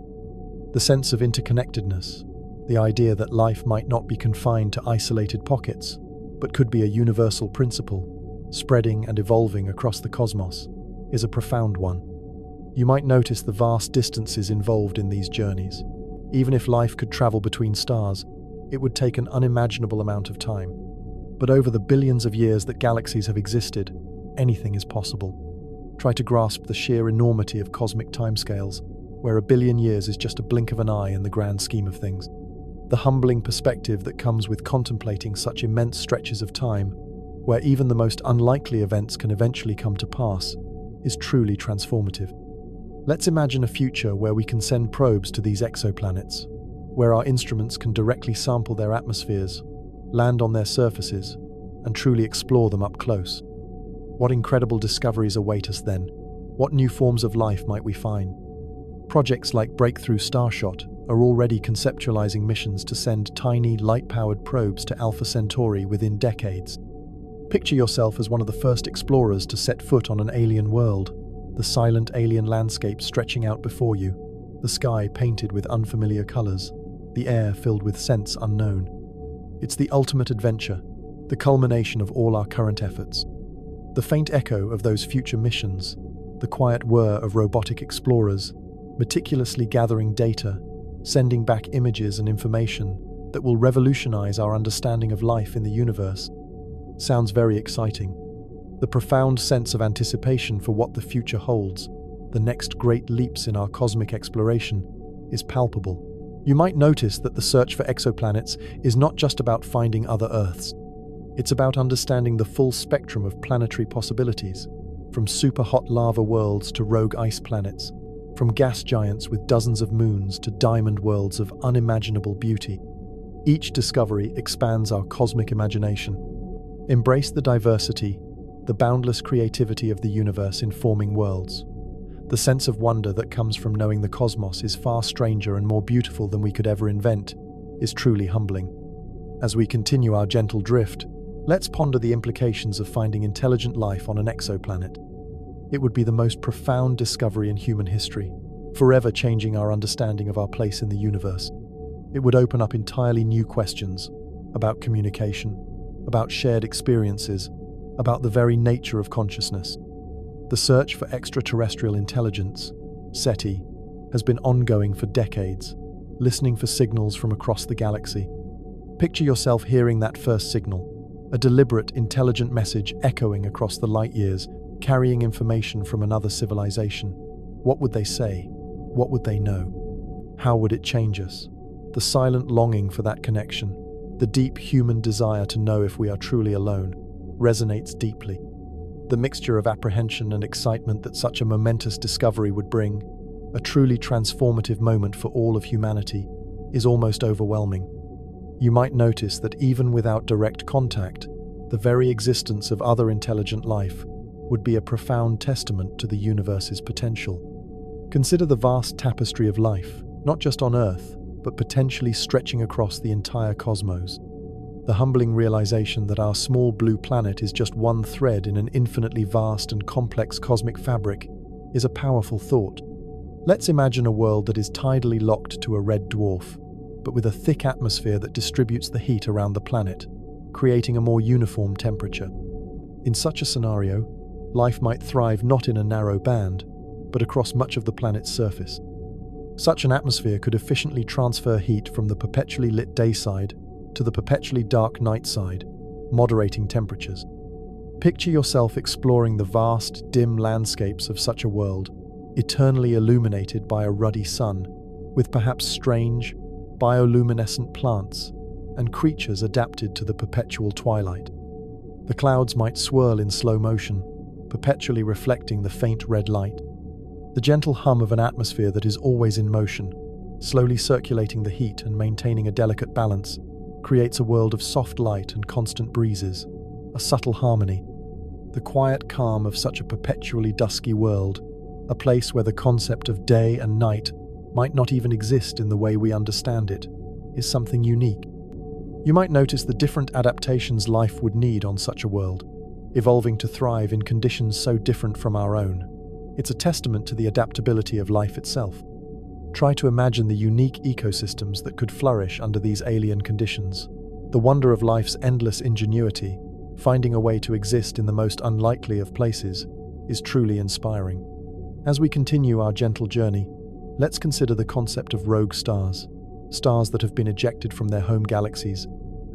S1: The sense of interconnectedness, the idea that life might not be confined to isolated pockets, but could be a universal principle, spreading and evolving across the cosmos, is a profound one. You might notice the vast distances involved in these journeys. Even if life could travel between stars, it would take an unimaginable amount of time. But over the billions of years that galaxies have existed, anything is possible. Try to grasp the sheer enormity of cosmic timescales, where a billion years is just a blink of an eye in the grand scheme of things. The humbling perspective that comes with contemplating such immense stretches of time, where even the most unlikely events can eventually come to pass, is truly transformative. Let's imagine a future where we can send probes to these exoplanets, where our instruments can directly sample their atmospheres, land on their surfaces, and truly explore them up close. What incredible discoveries await us then? What new forms of life might we find? Projects like Breakthrough Starshot are already conceptualizing missions to send tiny, light-powered probes to Alpha Centauri within decades. Picture yourself as one of the first explorers to set foot on an alien world, the silent alien landscape stretching out before you, the sky painted with unfamiliar colors, the air filled with scents unknown. It's the ultimate adventure, the culmination of all our current efforts. The faint echo of those future missions, the quiet whir of robotic explorers, meticulously gathering data, sending back images and information that will revolutionize our understanding of life in the universe. Sounds very exciting. The profound sense of anticipation for what the future holds, the next great leaps in our cosmic exploration, is palpable. You might notice that the search for exoplanets is not just about finding other Earths. It's about understanding the full spectrum of planetary possibilities, from super-hot lava worlds to rogue ice planets, from gas giants with dozens of moons to diamond worlds of unimaginable beauty. Each discovery expands our cosmic imagination. Embrace the diversity, the boundless creativity of the universe in forming worlds. The sense of wonder that comes from knowing the cosmos is far stranger and more beautiful than we could ever invent is truly humbling. As we continue our gentle drift, let's ponder the implications of finding intelligent life on an exoplanet. It would be the most profound discovery in human history, forever changing our understanding of our place in the universe. It would open up entirely new questions about communication, about shared experiences, about the very nature of consciousness. The search for extraterrestrial intelligence, SETI, has been ongoing for decades, listening for signals from across the galaxy. Picture yourself hearing that first signal, a deliberate, intelligent message echoing across the light years, carrying information from another civilization. What would they say? What would they know? How would it change us? The silent longing for that connection, the deep human desire to know if we are truly alone, resonates deeply. The mixture of apprehension and excitement that such a momentous discovery would bring, a truly transformative moment for all of humanity, is almost overwhelming. You might notice that even without direct contact, the very existence of other intelligent life would be a profound testament to the universe's potential. Consider the vast tapestry of life, not just on Earth, but potentially stretching across the entire cosmos. The humbling realization that our small blue planet is just one thread in an infinitely vast and complex cosmic fabric is a powerful thought. Let's imagine a world that is tidally locked to a red dwarf, but with a thick atmosphere that distributes the heat around the planet, creating a more uniform temperature. In such a scenario, life might thrive not in a narrow band, but across much of the planet's surface. Such an atmosphere could efficiently transfer heat from the perpetually lit day side to the perpetually dark night side, moderating temperatures. Picture yourself exploring the vast, dim landscapes of such a world, eternally illuminated by a ruddy sun, with perhaps strange, bioluminescent plants and creatures adapted to the perpetual twilight. The clouds might swirl in slow motion, perpetually reflecting the faint red light. The gentle hum of an atmosphere that is always in motion, slowly circulating the heat and maintaining a delicate balance, creates a world of soft light and constant breezes, a subtle harmony. The quiet calm of such a perpetually dusky world, a place where the concept of day and night might not even exist in the way we understand it, is something unique. You might notice the different adaptations life would need on such a world, evolving to thrive in conditions so different from our own. It's a testament to the adaptability of life itself. Try to imagine the unique ecosystems that could flourish under these alien conditions. The wonder of life's endless ingenuity, finding a way to exist in the most unlikely of places, is truly inspiring. As we continue our gentle journey, let's consider the concept of rogue stars, stars that have been ejected from their home galaxies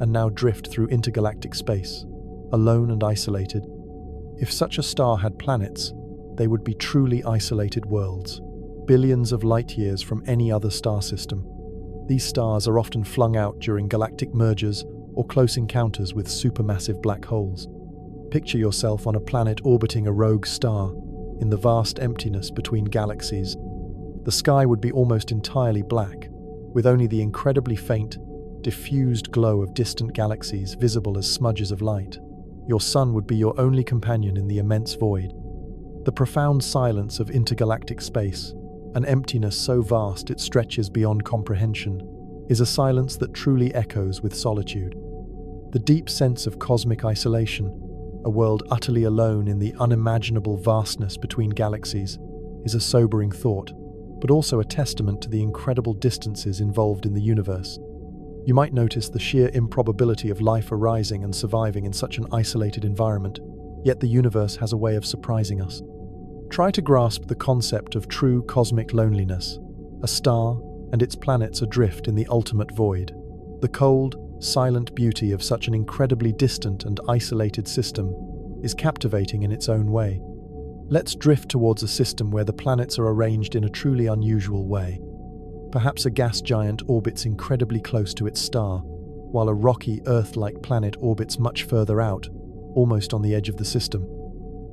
S1: and now drift through intergalactic space, alone and isolated. If such a star had planets, they would be truly isolated worlds, billions of light years from any other star system. These stars are often flung out during galactic mergers or close encounters with supermassive black holes. Picture yourself on a planet orbiting a rogue star in the vast emptiness between galaxies. The sky would be almost entirely black, with only the incredibly faint, diffused glow of distant galaxies visible as smudges of light. Your sun would be your only companion in the immense void. The profound silence of intergalactic space, an emptiness so vast it stretches beyond comprehension, is a silence that truly echoes with solitude. The deep sense of cosmic isolation, a world utterly alone in the unimaginable vastness between galaxies, is a sobering thought, but also a testament to the incredible distances involved in the universe. You might notice the sheer improbability of life arising and surviving in such an isolated environment, yet the universe has a way of surprising us. Try to grasp the concept of true cosmic loneliness, a star and its planets adrift in the ultimate void. The cold, silent beauty of such an incredibly distant and isolated system is captivating in its own way. Let's drift towards a system where the planets are arranged in a truly unusual way. Perhaps a gas giant orbits incredibly close to its star, while a rocky Earth-like planet orbits much further out, almost on the edge of the system.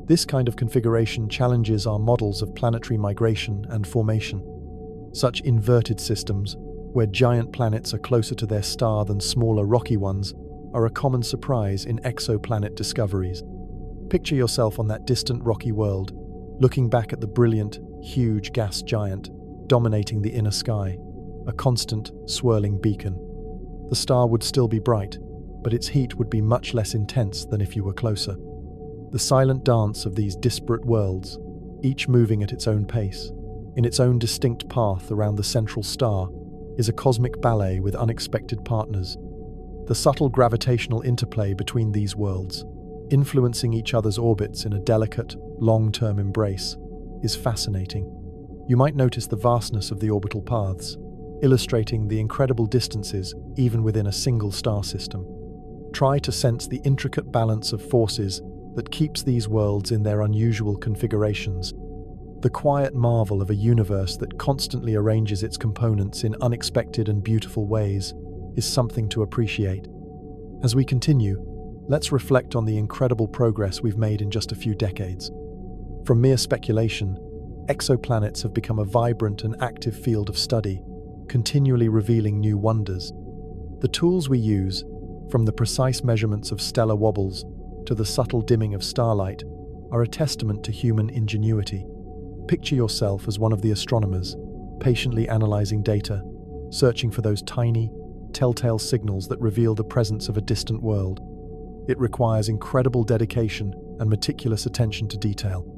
S1: This kind of configuration challenges our models of planetary migration and formation. Such inverted systems, where giant planets are closer to their star than smaller rocky ones, are a common surprise in exoplanet discoveries. Picture yourself on that distant rocky world, looking back at the brilliant, huge gas giant dominating the inner sky, a constant, swirling beacon. The star would still be bright, but its heat would be much less intense than if you were closer. The silent dance of these disparate worlds, each moving at its own pace, in its own distinct path around the central star, is a cosmic ballet with unexpected partners. The subtle gravitational interplay between these worlds, influencing each other's orbits in a delicate, long-term embrace, is fascinating. You might notice the vastness of the orbital paths, illustrating the incredible distances even within a single star system. Try to sense the intricate balance of forces that keeps these worlds in their unusual configurations. The quiet marvel of a universe that constantly arranges its components in unexpected and beautiful ways is something to appreciate. As we continue, let's reflect on the incredible progress we've made in just a few decades. From mere speculation, exoplanets have become a vibrant and active field of study, continually revealing new wonders. The tools we use, from the precise measurements of stellar wobbles to the subtle dimming of starlight, are a testament to human ingenuity. Picture yourself as one of the astronomers, patiently analyzing data, searching for those tiny, telltale signals that reveal the presence of a distant world. It requires incredible dedication and meticulous attention to detail.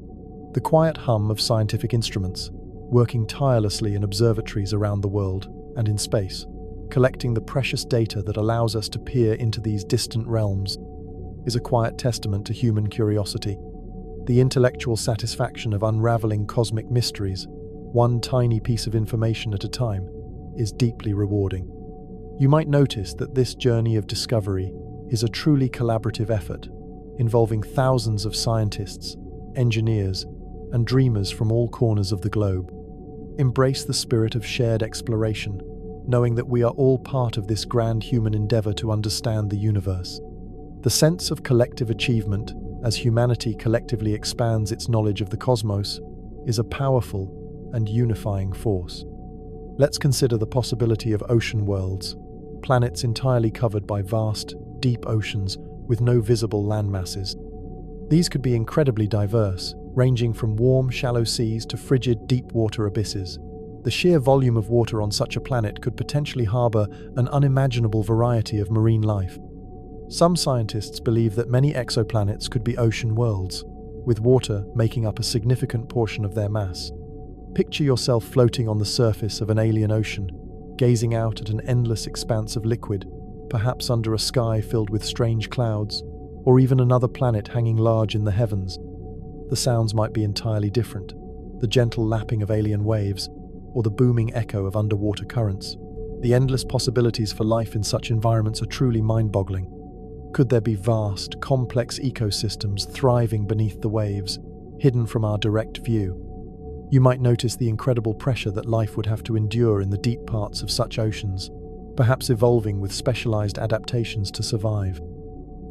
S1: The quiet hum of scientific instruments, working tirelessly in observatories around the world and in space, collecting the precious data that allows us to peer into these distant realms, is a quiet testament to human curiosity. The intellectual satisfaction of unraveling cosmic mysteries, one tiny piece of information at a time, is deeply rewarding. You might notice that this journey of discovery is a truly collaborative effort, involving thousands of scientists, engineers, and dreamers from all corners of the globe. Embrace the spirit of shared exploration, knowing that we are all part of this grand human endeavor to understand the universe. The sense of collective achievement, as humanity collectively expands its knowledge of the cosmos, is a powerful and unifying force. Let's consider the possibility of ocean worlds, planets entirely covered by vast, deep oceans with no visible landmasses. These could be incredibly diverse, ranging from warm, shallow seas to frigid, deep water abysses. The sheer volume of water on such a planet could potentially harbor an unimaginable variety of marine life. Some scientists believe that many exoplanets could be ocean worlds, with water making up a significant portion of their mass. Picture yourself floating on the surface of an alien ocean, gazing out at an endless expanse of liquid, perhaps under a sky filled with strange clouds, or even another planet hanging large in the heavens. The sounds might be entirely different, the gentle lapping of alien waves, or the booming echo of underwater currents. The endless possibilities for life in such environments are truly mind-boggling. Could there be vast, complex ecosystems thriving beneath the waves, hidden from our direct view? You might notice the incredible pressure that life would have to endure in the deep parts of such oceans, perhaps evolving with specialized adaptations to survive.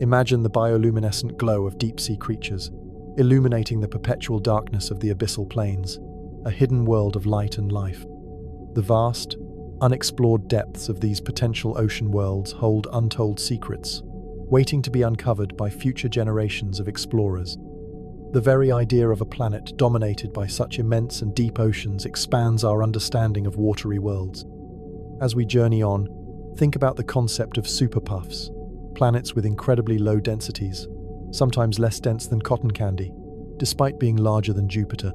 S1: Imagine the bioluminescent glow of deep-sea creatures, illuminating the perpetual darkness of the abyssal plains, a hidden world of light and life. The vast, unexplored depths of these potential ocean worlds hold untold secrets, waiting to be uncovered by future generations of explorers. The very idea of a planet dominated by such immense and deep oceans expands our understanding of watery worlds. As we journey on, think about the concept of superpuffs, planets with incredibly low densities, sometimes less dense than cotton candy, despite being larger than Jupiter.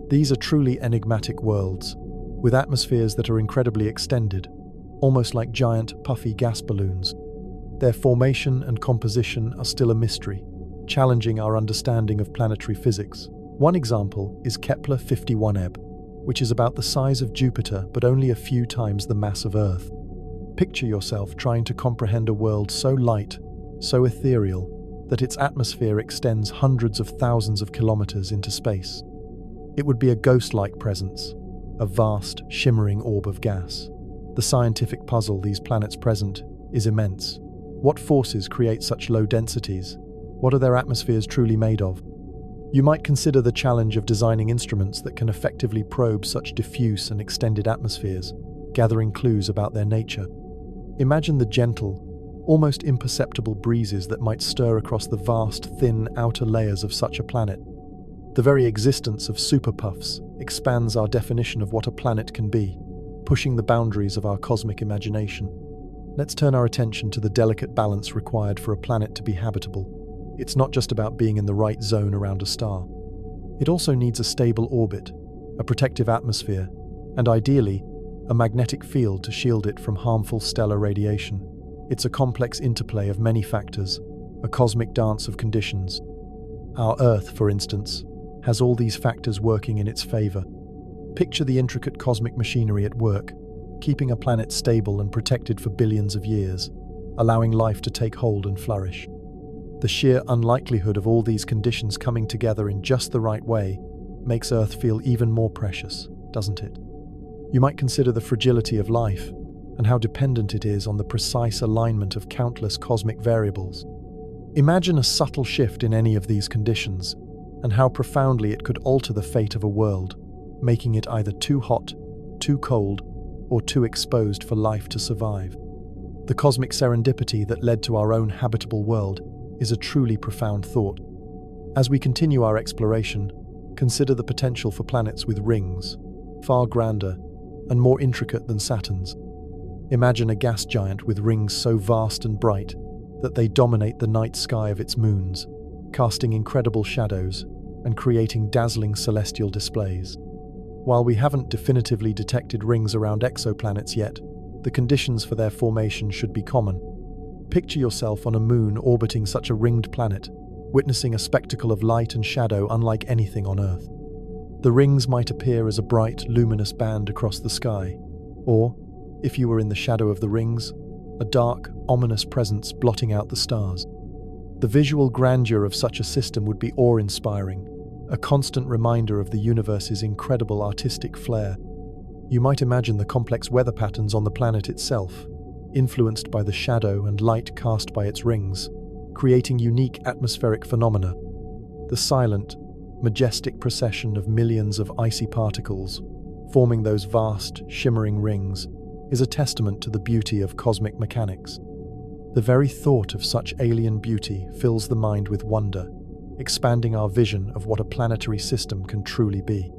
S1: These are truly enigmatic worlds, with atmospheres that are incredibly extended, almost like giant, puffy gas balloons. Their formation and composition are still a mystery, challenging our understanding of planetary physics. One example is Kepler 51b, which is about the size of Jupiter but only a few times the mass of Earth. Picture yourself trying to comprehend a world so light, so ethereal, that its atmosphere extends hundreds of thousands of kilometers into space. It would be a ghost-like presence, a vast, shimmering orb of gas. The scientific puzzle these planets present is immense. What forces create such low densities? What are their atmospheres truly made of? You might consider the challenge of designing instruments that can effectively probe such diffuse and extended atmospheres, gathering clues about their nature. Imagine the gentle, almost imperceptible breezes that might stir across the vast, thin outer layers of such a planet. The very existence of superpuffs expands our definition of what a planet can be, pushing the boundaries of our cosmic imagination. Let's turn our attention to the delicate balance required for a planet to be habitable. It's not just about being in the right zone around a star. It also needs a stable orbit, a protective atmosphere, and ideally, a magnetic field to shield it from harmful stellar radiation. It's a complex interplay of many factors, a cosmic dance of conditions. Our Earth, for instance, has all these factors working in its favor. Picture the intricate cosmic machinery at work, keeping a planet stable and protected for billions of years, allowing life to take hold and flourish. The sheer unlikelihood of all these conditions coming together in just the right way makes Earth feel even more precious, doesn't it? You might consider the fragility of life and how dependent it is on the precise alignment of countless cosmic variables. Imagine a subtle shift in any of these conditions, and how profoundly it could alter the fate of a world, making it either too hot, too cold, or too exposed for life to survive. The cosmic serendipity that led to our own habitable world is a truly profound thought. As we continue our exploration, consider the potential for planets with rings, far grander and more intricate than Saturn's. Imagine a gas giant with rings so vast and bright that they dominate the night sky of its moons, casting incredible shadows and creating dazzling celestial displays. While we haven't definitively detected rings around exoplanets yet, the conditions for their formation should be common. Picture yourself on a moon orbiting such a ringed planet, witnessing a spectacle of light and shadow unlike anything on Earth. The rings might appear as a bright, luminous band across the sky, or, if you were in the shadow of the rings, a dark, ominous presence blotting out the stars. The visual grandeur of such a system would be awe-inspiring, a constant reminder of the universe's incredible artistic flair. You might imagine the complex weather patterns on the planet itself, influenced by the shadow and light cast by its rings, creating unique atmospheric phenomena. The silent, majestic procession of millions of icy particles, forming those vast, shimmering rings, is a testament to the beauty of cosmic mechanics. The very thought of such alien beauty fills the mind with wonder, expanding our vision of what a planetary system can truly be.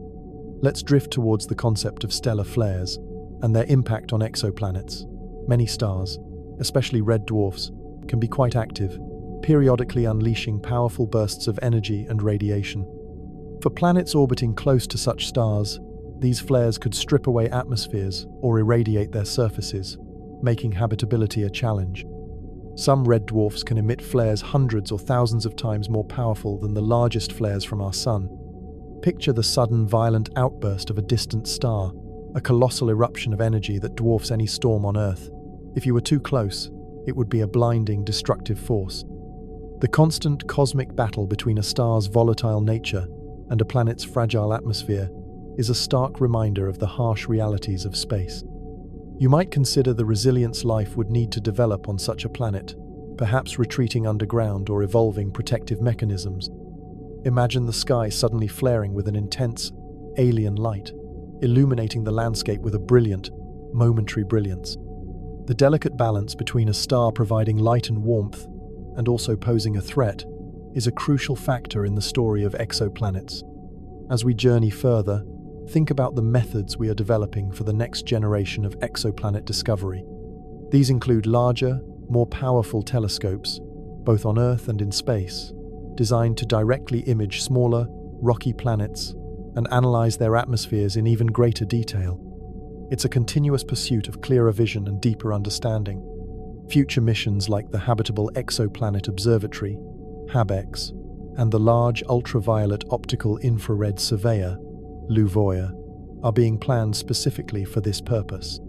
S1: Let's drift towards the concept of stellar flares and their impact on exoplanets. Many stars, especially red dwarfs, can be quite active, periodically unleashing powerful bursts of energy and radiation. For planets orbiting close to such stars, these flares could strip away atmospheres or irradiate their surfaces, making habitability a challenge. Some red dwarfs can emit flares hundreds or thousands of times more powerful than the largest flares from our Sun. Picture the sudden, violent outburst of a distant star, a colossal eruption of energy that dwarfs any storm on Earth. If you were too close, it would be a blinding, destructive force. The constant cosmic battle between a star's volatile nature and a planet's fragile atmosphere is a stark reminder of the harsh realities of space. You might consider the resilience life would need to develop on such a planet, perhaps retreating underground or evolving protective mechanisms. Imagine the sky suddenly flaring with an intense, alien light, illuminating the landscape with a brilliant, momentary brilliance. The delicate balance between a star providing light and warmth and also posing a threat is a crucial factor in the story of exoplanets. As we journey further, think about the methods we are developing for the next generation of exoplanet discovery. These include larger, more powerful telescopes, both on Earth and in space, designed to directly image smaller, rocky planets and analyze their atmospheres in even greater detail. It's a continuous pursuit of clearer vision and deeper understanding. Future missions like the Habitable Exoplanet Observatory, HabEx, and the Large Ultraviolet Optical Infrared Surveyor, LUVOIR, are being planned specifically for this purpose.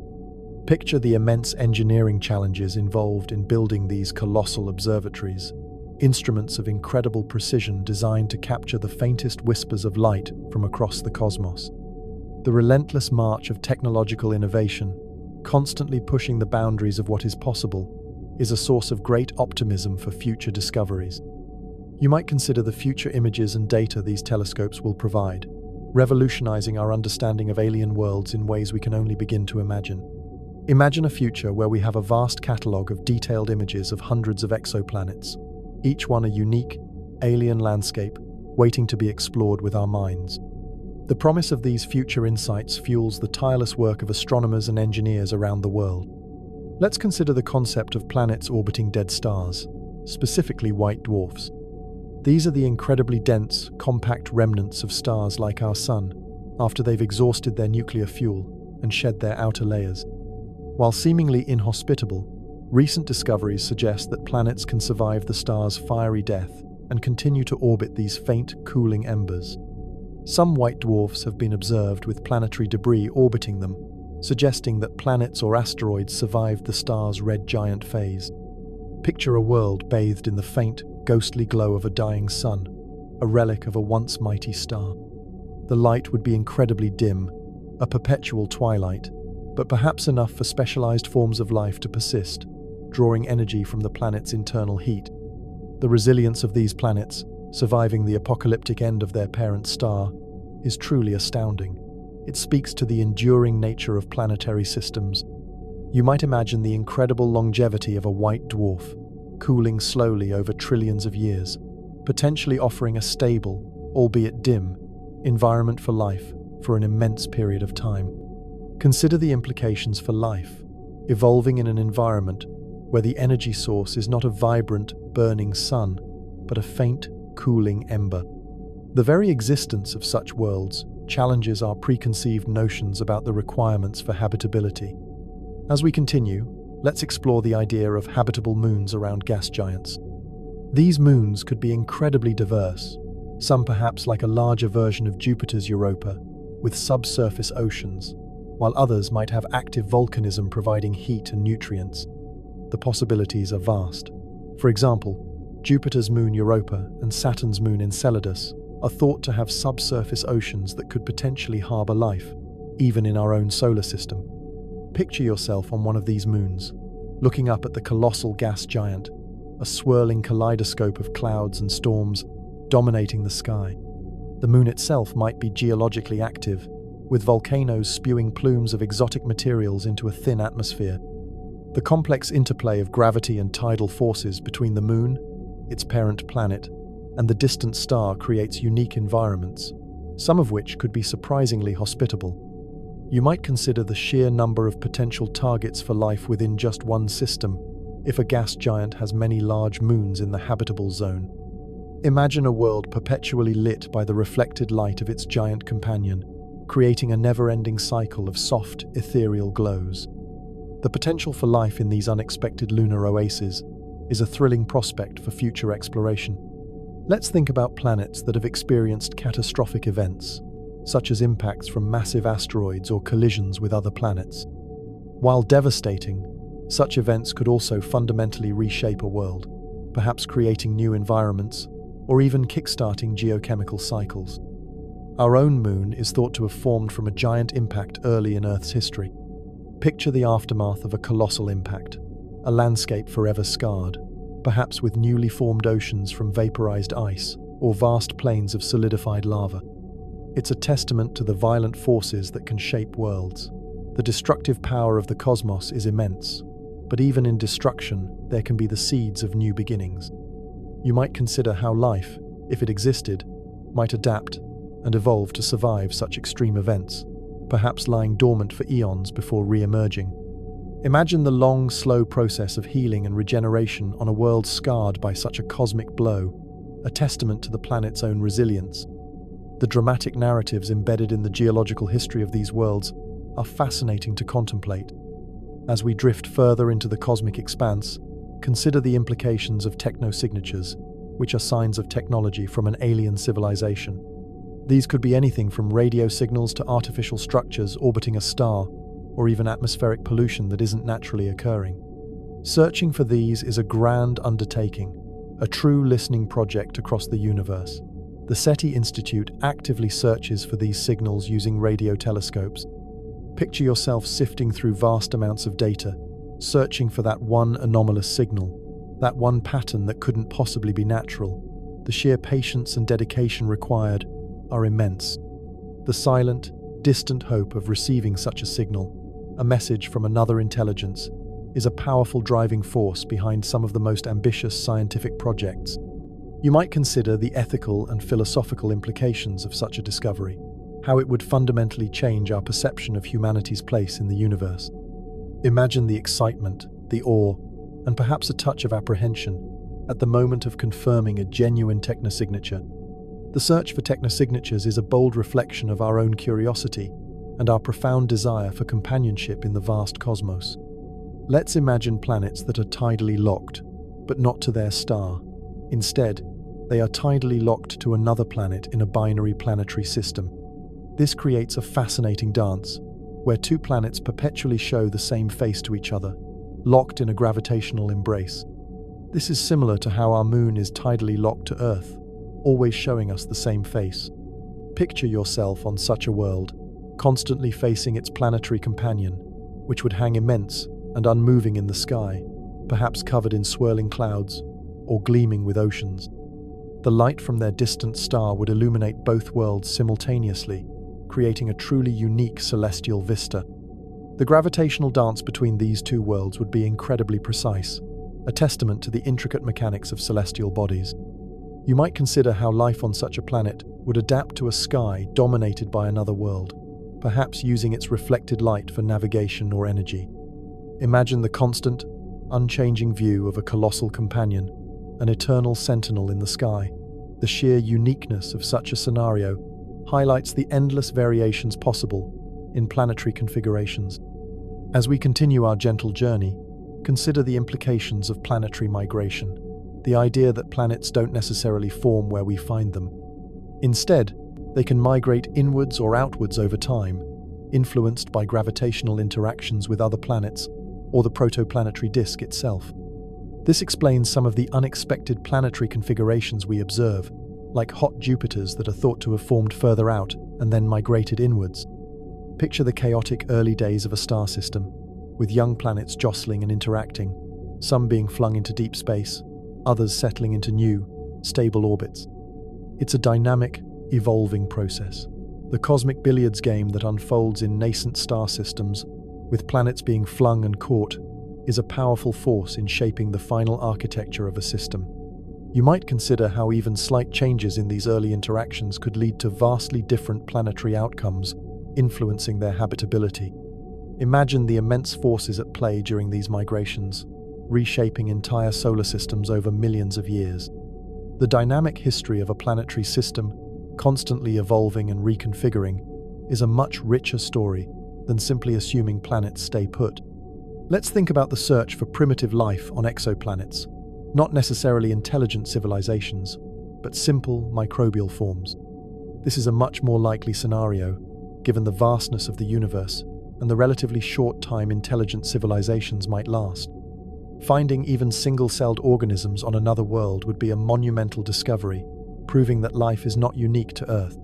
S1: Picture the immense engineering challenges involved in building these colossal observatories, instruments of incredible precision designed to capture the faintest whispers of light from across the cosmos. The relentless march of technological innovation, constantly pushing the boundaries of what is possible, is a source of great optimism for future discoveries. You might consider the future images and data these telescopes will provide, revolutionizing our understanding of alien worlds in ways we can only begin to imagine. Imagine a future where we have a vast catalogue of detailed images of hundreds of exoplanets, each one a unique, alien landscape waiting to be explored with our minds. The promise of these future insights fuels the tireless work of astronomers and engineers around the world. Let's consider the concept of planets orbiting dead stars, specifically white dwarfs. These are the incredibly dense, compact remnants of stars like our Sun, after they've exhausted their nuclear fuel and shed their outer layers. While seemingly inhospitable, recent discoveries suggest that planets can survive the star's fiery death and continue to orbit these faint, cooling embers. Some white dwarfs have been observed with planetary debris orbiting them, suggesting that planets or asteroids survived the star's red giant phase. Picture a world bathed in the faint, ghostly glow of a dying sun, a relic of a once mighty star. The light would be incredibly dim, a perpetual twilight, but perhaps enough for specialized forms of life to persist, drawing energy from the planet's internal heat. The resilience of these planets, surviving the apocalyptic end of their parent star, is truly astounding. It speaks to the enduring nature of planetary systems. You might imagine the incredible longevity of a white dwarf, cooling slowly over trillions of years, potentially offering a stable, albeit dim, environment for life for an immense period of time. Consider the implications for life, evolving in an environment where the energy source is not a vibrant, burning sun, but a faint, cooling ember. The very existence of such worlds challenges our preconceived notions about the requirements for habitability. As we continue, let's explore the idea of habitable moons around gas giants. These moons could be incredibly diverse, some perhaps like a larger version of Jupiter's Europa, with subsurface oceans, while others might have active volcanism providing heat and nutrients. The possibilities are vast. For example, Jupiter's moon Europa and Saturn's moon Enceladus are thought to have subsurface oceans that could potentially harbor life, even in our own solar system. Picture yourself on one of these moons, looking up at the colossal gas giant, a swirling kaleidoscope of clouds and storms dominating the sky. The moon itself might be geologically active, with volcanoes spewing plumes of exotic materials into a thin atmosphere. The complex interplay of gravity and tidal forces between the moon, its parent planet, and the distant star creates unique environments, some of which could be surprisingly hospitable. You might consider the sheer number of potential targets for life within just one system, if a gas giant has many large moons in the habitable zone. Imagine a world perpetually lit by the reflected light of its giant companion, creating a never-ending cycle of soft, ethereal glows. The potential for life in these unexpected lunar oases is a thrilling prospect for future exploration. Let's think about planets that have experienced catastrophic events, such as impacts from massive asteroids or collisions with other planets. While devastating, such events could also fundamentally reshape a world, perhaps creating new environments or even kickstarting geochemical cycles. Our own moon is thought to have formed from a giant impact early in Earth's history. Picture the aftermath of a colossal impact, a landscape forever scarred, perhaps with newly formed oceans from vaporized ice or vast plains of solidified lava. It's a testament to the violent forces that can shape worlds. The destructive power of the cosmos is immense, but even in destruction, there can be the seeds of new beginnings. You might consider how life, if it existed, might adapt and evolve to survive such extreme events, perhaps lying dormant for eons before re-emerging. Imagine the long, slow process of healing and regeneration on a world scarred by such a cosmic blow, a testament to the planet's own resilience. The dramatic narratives embedded in the geological history of these worlds are fascinating to contemplate. As we drift further into the cosmic expanse, consider the implications of technosignatures, which are signs of technology from an alien civilization. These could be anything from radio signals to artificial structures orbiting a star, or even atmospheric pollution that isn't naturally occurring. Searching for these is a grand undertaking, a true listening project across the universe. The SETI Institute actively searches for these signals using radio telescopes. Picture yourself sifting through vast amounts of data, searching for that one anomalous signal, that one pattern that couldn't possibly be natural. The sheer patience and dedication required are immense. The silent, distant hope of receiving such a signal, a message from another intelligence, is a powerful driving force behind some of the most ambitious scientific projects. You might consider the ethical and philosophical implications of such a discovery, how it would fundamentally change our perception of humanity's place in the universe. Imagine the excitement, the awe, and perhaps a touch of apprehension at the moment of confirming a genuine technosignature. The search for technosignatures is a bold reflection of our own curiosity and our profound desire for companionship in the vast cosmos. Let's imagine planets that are tidally locked, but not to their star. Instead, they are tidally locked to another planet in a binary planetary system. This creates a fascinating dance, where two planets perpetually show the same face to each other, locked in a gravitational embrace. This is similar to how our moon is tidally locked to Earth, always showing us the same face. Picture yourself on such a world, constantly facing its planetary companion, which would hang immense and unmoving in the sky, perhaps covered in swirling clouds or gleaming with oceans. The light from their distant star would illuminate both worlds simultaneously, creating a truly unique celestial vista. The gravitational dance between these two worlds would be incredibly precise, a testament to the intricate mechanics of celestial bodies. You might consider how life on such a planet would adapt to a sky dominated by another world, perhaps using its reflected light for navigation or energy. Imagine the constant, unchanging view of a colossal companion, an eternal sentinel in the sky. The sheer uniqueness of such a scenario highlights the endless variations possible in planetary configurations. As we continue our gentle journey, consider the implications of planetary migration, the idea that planets don't necessarily form where we find them. Instead, they can migrate inwards or outwards over time, influenced by gravitational interactions with other planets or the protoplanetary disk itself. This explains some of the unexpected planetary configurations we observe, like hot Jupiters that are thought to have formed further out and then migrated inwards. Picture the chaotic early days of a star system, with young planets jostling and interacting, some being flung into deep space, others settling into new, stable orbits. It's a dynamic, evolving process. The cosmic billiards game that unfolds in nascent star systems, with planets being flung and caught, is a powerful force in shaping the final architecture of a system. You might consider how even slight changes in these early interactions could lead to vastly different planetary outcomes, influencing their habitability. Imagine the immense forces at play during these migrations, reshaping entire solar systems over millions of years. The dynamic history of a planetary system, constantly evolving and reconfiguring, is a much richer story than simply assuming planets stay put. Let's think about the search for primitive life on exoplanets, not necessarily intelligent civilizations, but simple microbial forms. This is a much more likely scenario, given the vastness of the universe and the relatively short time intelligent civilizations might last. Finding even single-celled organisms on another world would be a monumental discovery, proving that life is not unique to Earth.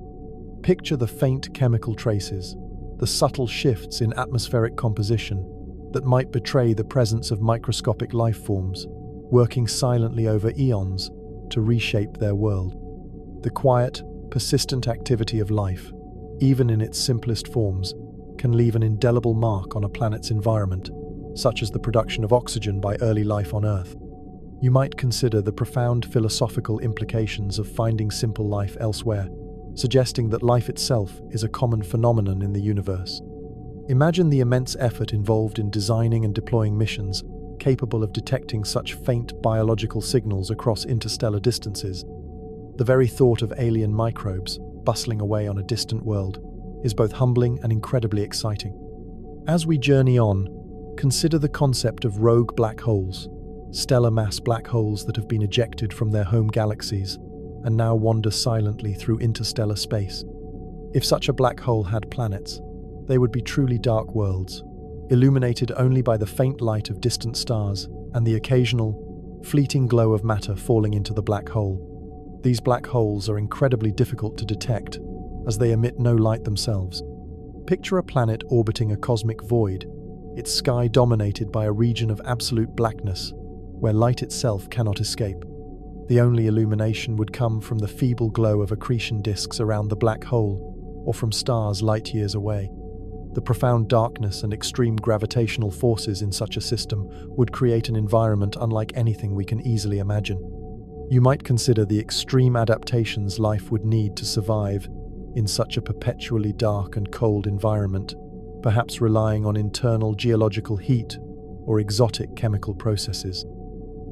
S1: Picture the faint chemical traces, the subtle shifts in atmospheric composition that might betray the presence of microscopic life forms, working silently over eons to reshape their world. The quiet, persistent activity of life, even in its simplest forms, can leave an indelible mark on a planet's environment, such as the production of oxygen by early life on Earth. You might consider the profound philosophical implications of finding simple life elsewhere, suggesting that life itself is a common phenomenon in the universe. Imagine the immense effort involved in designing and deploying missions capable of detecting such faint biological signals across interstellar distances. The very thought of alien microbes bustling away on a distant world is both humbling and incredibly exciting. As we journey on, consider the concept of rogue black holes, stellar mass black holes that have been ejected from their home galaxies and now wander silently through interstellar space. If such a black hole had planets, they would be truly dark worlds, illuminated only by the faint light of distant stars and the occasional, fleeting glow of matter falling into the black hole. These black holes are incredibly difficult to detect, as they emit no light themselves. Picture a planet orbiting a cosmic void, its sky dominated by a region of absolute blackness, where light itself cannot escape. The only illumination would come from the feeble glow of accretion disks around the black hole, or from stars light years away. The profound darkness and extreme gravitational forces in such a system would create an environment unlike anything we can easily imagine. You might consider the extreme adaptations life would need to survive in such a perpetually dark and cold environment, perhaps relying on internal geological heat or exotic chemical processes.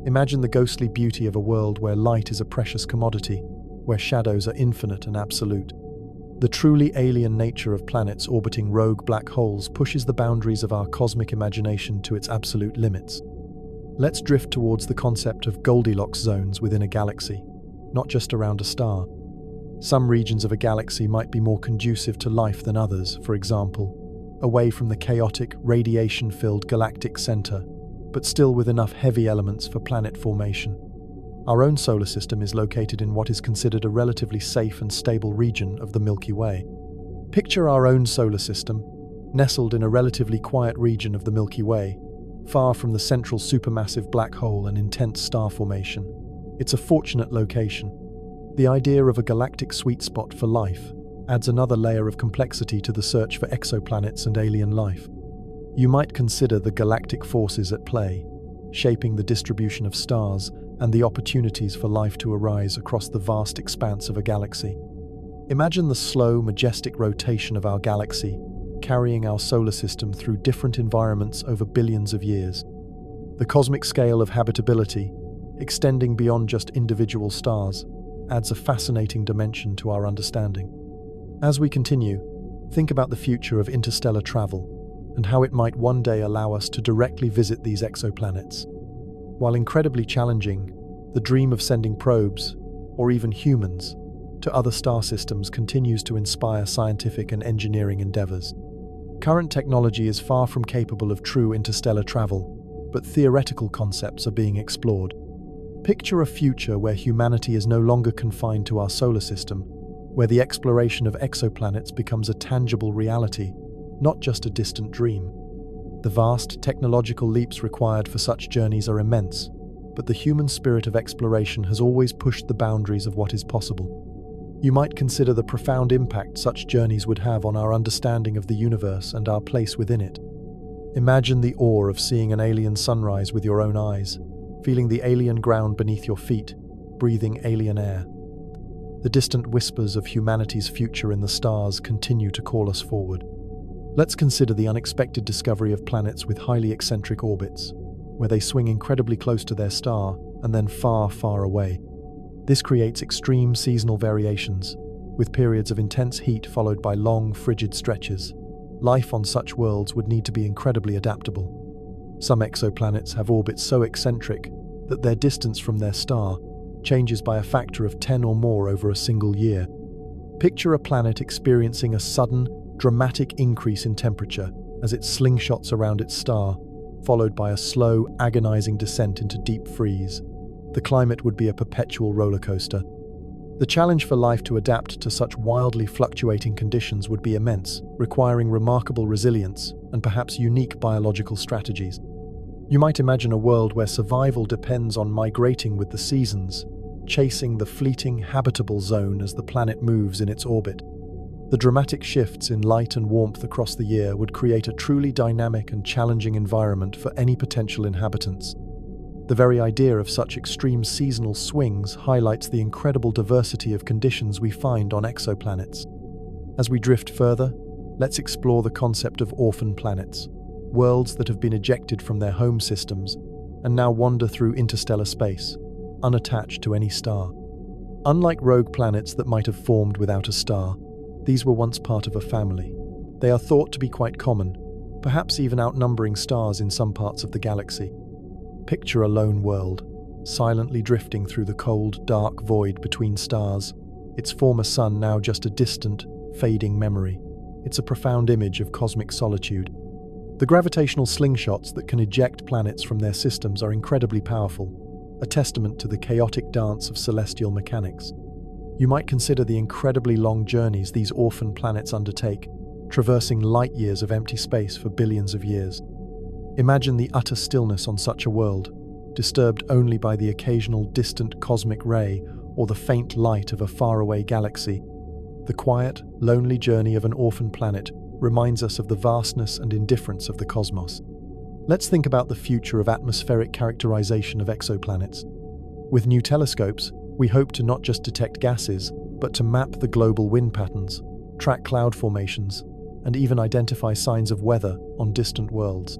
S1: Imagine the ghostly beauty of a world where light is a precious commodity, where shadows are infinite and absolute. The truly alien nature of planets orbiting rogue black holes pushes the boundaries of our cosmic imagination to its absolute limits. Let's drift towards the concept of Goldilocks zones within a galaxy, not just around a star. Some regions of a galaxy might be more conducive to life than others, for example, away from the chaotic, radiation-filled galactic center, but still with enough heavy elements for planet formation. Our own solar system is located in what is considered a relatively safe and stable region of the Milky Way. Picture our own solar system, nestled in a relatively quiet region of the Milky Way, far from the central supermassive black hole and intense star formation. It's a fortunate location. The idea of a galactic sweet spot for life adds another layer of complexity to the search for exoplanets and alien life. You might consider the galactic forces at play, shaping the distribution of stars and the opportunities for life to arise across the vast expanse of a galaxy. Imagine the slow, majestic rotation of our galaxy, carrying our solar system through different environments over billions of years. The cosmic scale of habitability, extending beyond just individual stars, adds a fascinating dimension to our understanding. As we continue, think about the future of interstellar travel and how it might one day allow us to directly visit these exoplanets. While incredibly challenging, the dream of sending probes, or even humans, to other star systems continues to inspire scientific and engineering endeavors. Current technology is far from capable of true interstellar travel, but theoretical concepts are being explored. Picture a future where humanity is no longer confined to our solar system, where the exploration of exoplanets becomes a tangible reality, not just a distant dream. The vast technological leaps required for such journeys are immense, but the human spirit of exploration has always pushed the boundaries of what is possible. You might consider the profound impact such journeys would have on our understanding of the universe and our place within it. Imagine the awe of seeing an alien sunrise with your own eyes, feeling the alien ground beneath your feet, breathing alien air. The distant whispers of humanity's future in the stars continue to call us forward. Let's consider the unexpected discovery of planets with highly eccentric orbits, where they swing incredibly close to their star and then far, far away. This creates extreme seasonal variations, with periods of intense heat followed by long, frigid stretches. Life on such worlds would need to be incredibly adaptable. Some exoplanets have orbits so eccentric that their distance from their star changes by a factor of 10 or more over a single year. Picture a planet experiencing a sudden, dramatic increase in temperature as it slingshots around its star, followed by a slow, agonizing descent into deep freeze. The climate would be a perpetual roller coaster. The challenge for life to adapt to such wildly fluctuating conditions would be immense, requiring remarkable resilience and perhaps unique biological strategies. You might imagine a world where survival depends on migrating with the seasons, chasing the fleeting habitable zone as the planet moves in its orbit. The dramatic shifts in light and warmth across the year would create a truly dynamic and challenging environment for any potential inhabitants. The very idea of such extreme seasonal swings highlights the incredible diversity of conditions we find on exoplanets. As we drift further, let's explore the concept of orphan planets, worlds that have been ejected from their home systems and now wander through interstellar space, unattached to any star. Unlike rogue planets that might have formed without a star, these were once part of a family. They are thought to be quite common, perhaps even outnumbering stars in some parts of the galaxy. Picture a lone world, silently drifting through the cold, dark void between stars, its former sun now just a distant, fading memory. It's a profound image of cosmic solitude. The gravitational slingshots that can eject planets from their systems are incredibly powerful, a testament to the chaotic dance of celestial mechanics. You might consider the incredibly long journeys these orphan planets undertake, traversing light years of empty space for billions of years. Imagine the utter stillness on such a world, disturbed only by the occasional distant cosmic ray or the faint light of a faraway galaxy. The quiet, lonely journey of an orphan planet reminds us of the vastness and indifference of the cosmos. Let's think about the future of atmospheric characterization of exoplanets. With new telescopes, we hope to not just detect gases, but to map the global wind patterns, track cloud formations, and even identify signs of weather on distant worlds.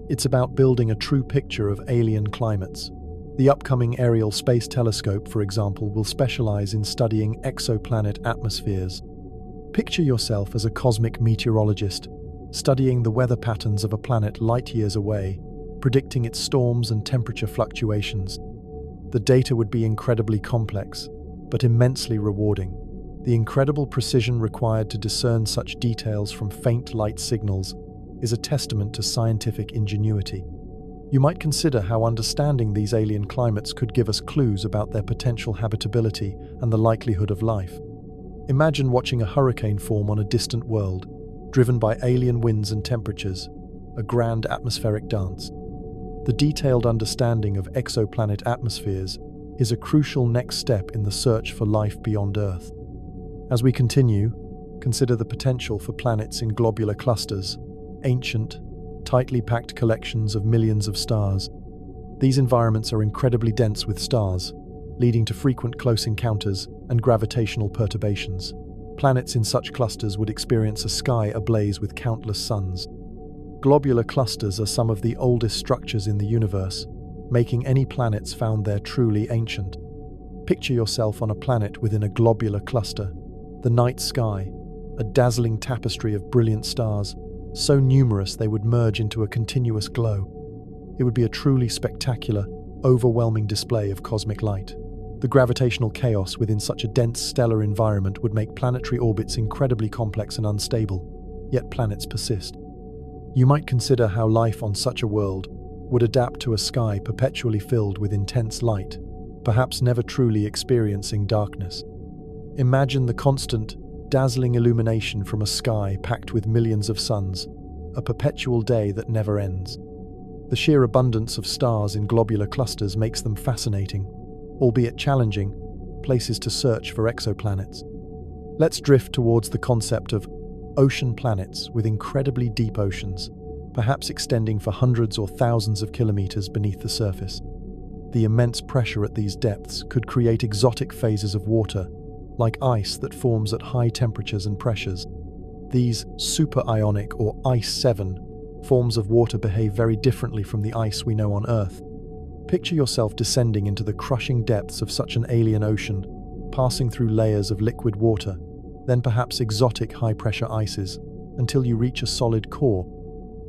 S1: It's about building a true picture of alien climates. The upcoming Aerial Space Telescope, for example, will specialize in studying exoplanet atmospheres. Picture yourself as a cosmic meteorologist, studying the weather patterns of a planet light years away, predicting its storms and temperature fluctuations. The data would be incredibly complex, but immensely rewarding. The incredible precision required to discern such details from faint light signals is a testament to scientific ingenuity. You might consider how understanding these alien climates could give us clues about their potential habitability and the likelihood of life. Imagine watching a hurricane form on a distant world, driven by alien winds and temperatures, a grand atmospheric dance. The detailed understanding of exoplanet atmospheres is a crucial next step in the search for life beyond Earth. As we continue, consider the potential for planets in globular clusters, ancient, tightly packed collections of millions of stars. These environments are incredibly dense with stars, leading to frequent close encounters and gravitational perturbations. Planets in such clusters would experience a sky ablaze with countless suns. Globular clusters are some of the oldest structures in the universe, making any planets found there truly ancient. Picture yourself on a planet within a globular cluster. The night sky, a dazzling tapestry of brilliant stars, so numerous they would merge into a continuous glow. It would be a truly spectacular, overwhelming display of cosmic light. The gravitational chaos within such a dense stellar environment would make planetary orbits incredibly complex and unstable, yet planets persist. You might consider how life on such a world would adapt to a sky perpetually filled with intense light, perhaps never truly experiencing darkness. Imagine the constant, dazzling illumination from a sky packed with millions of suns, a perpetual day that never ends. The sheer abundance of stars in globular clusters makes them fascinating, albeit challenging, places to search for exoplanets. Let's drift towards the concept of ocean planets with incredibly deep oceans, perhaps extending for hundreds or thousands of kilometers beneath the surface. The immense pressure at these depths could create exotic phases of water, like ice that forms at high temperatures and pressures. These superionic or ice-7 forms of water behave very differently from the ice we know on Earth. Picture yourself descending into the crushing depths of such an alien ocean, passing through layers of liquid water, then perhaps exotic high-pressure ices, until you reach a solid core.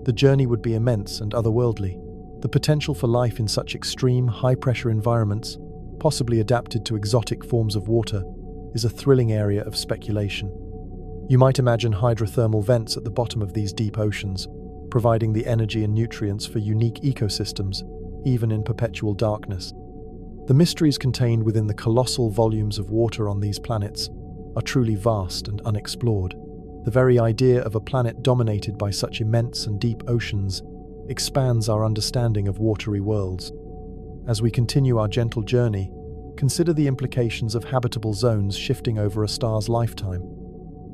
S1: The journey would be immense and otherworldly. The potential for life in such extreme, high-pressure environments, possibly adapted to exotic forms of water, is a thrilling area of speculation. You might imagine hydrothermal vents at the bottom of these deep oceans, providing the energy and nutrients for unique ecosystems, even in perpetual darkness. The mysteries contained within the colossal volumes of water on these planets are truly vast and unexplored. The very idea of a planet dominated by such immense and deep oceans expands our understanding of watery worlds. As we continue our gentle journey, consider the implications of habitable zones shifting over a star's lifetime.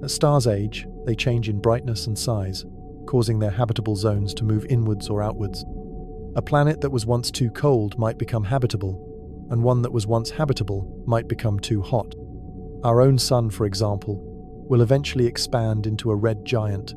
S1: As stars age, they change in brightness and size, causing their habitable zones to move inwards or outwards. A planet that was once too cold might become habitable, and one that was once habitable might become too hot. Our own sun, for example, will eventually expand into a red giant,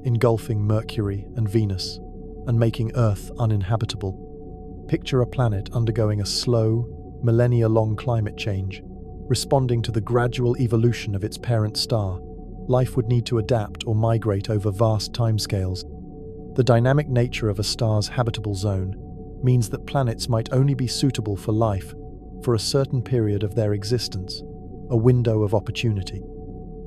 S1: engulfing Mercury and Venus, and making Earth uninhabitable. Picture a planet undergoing a slow, millennia-long climate change, responding to the gradual evolution of its parent star. Life would need to adapt or migrate over vast timescales. The dynamic nature of a star's habitable zone means that planets might only be suitable for life for a certain period of their existence, a window of opportunity.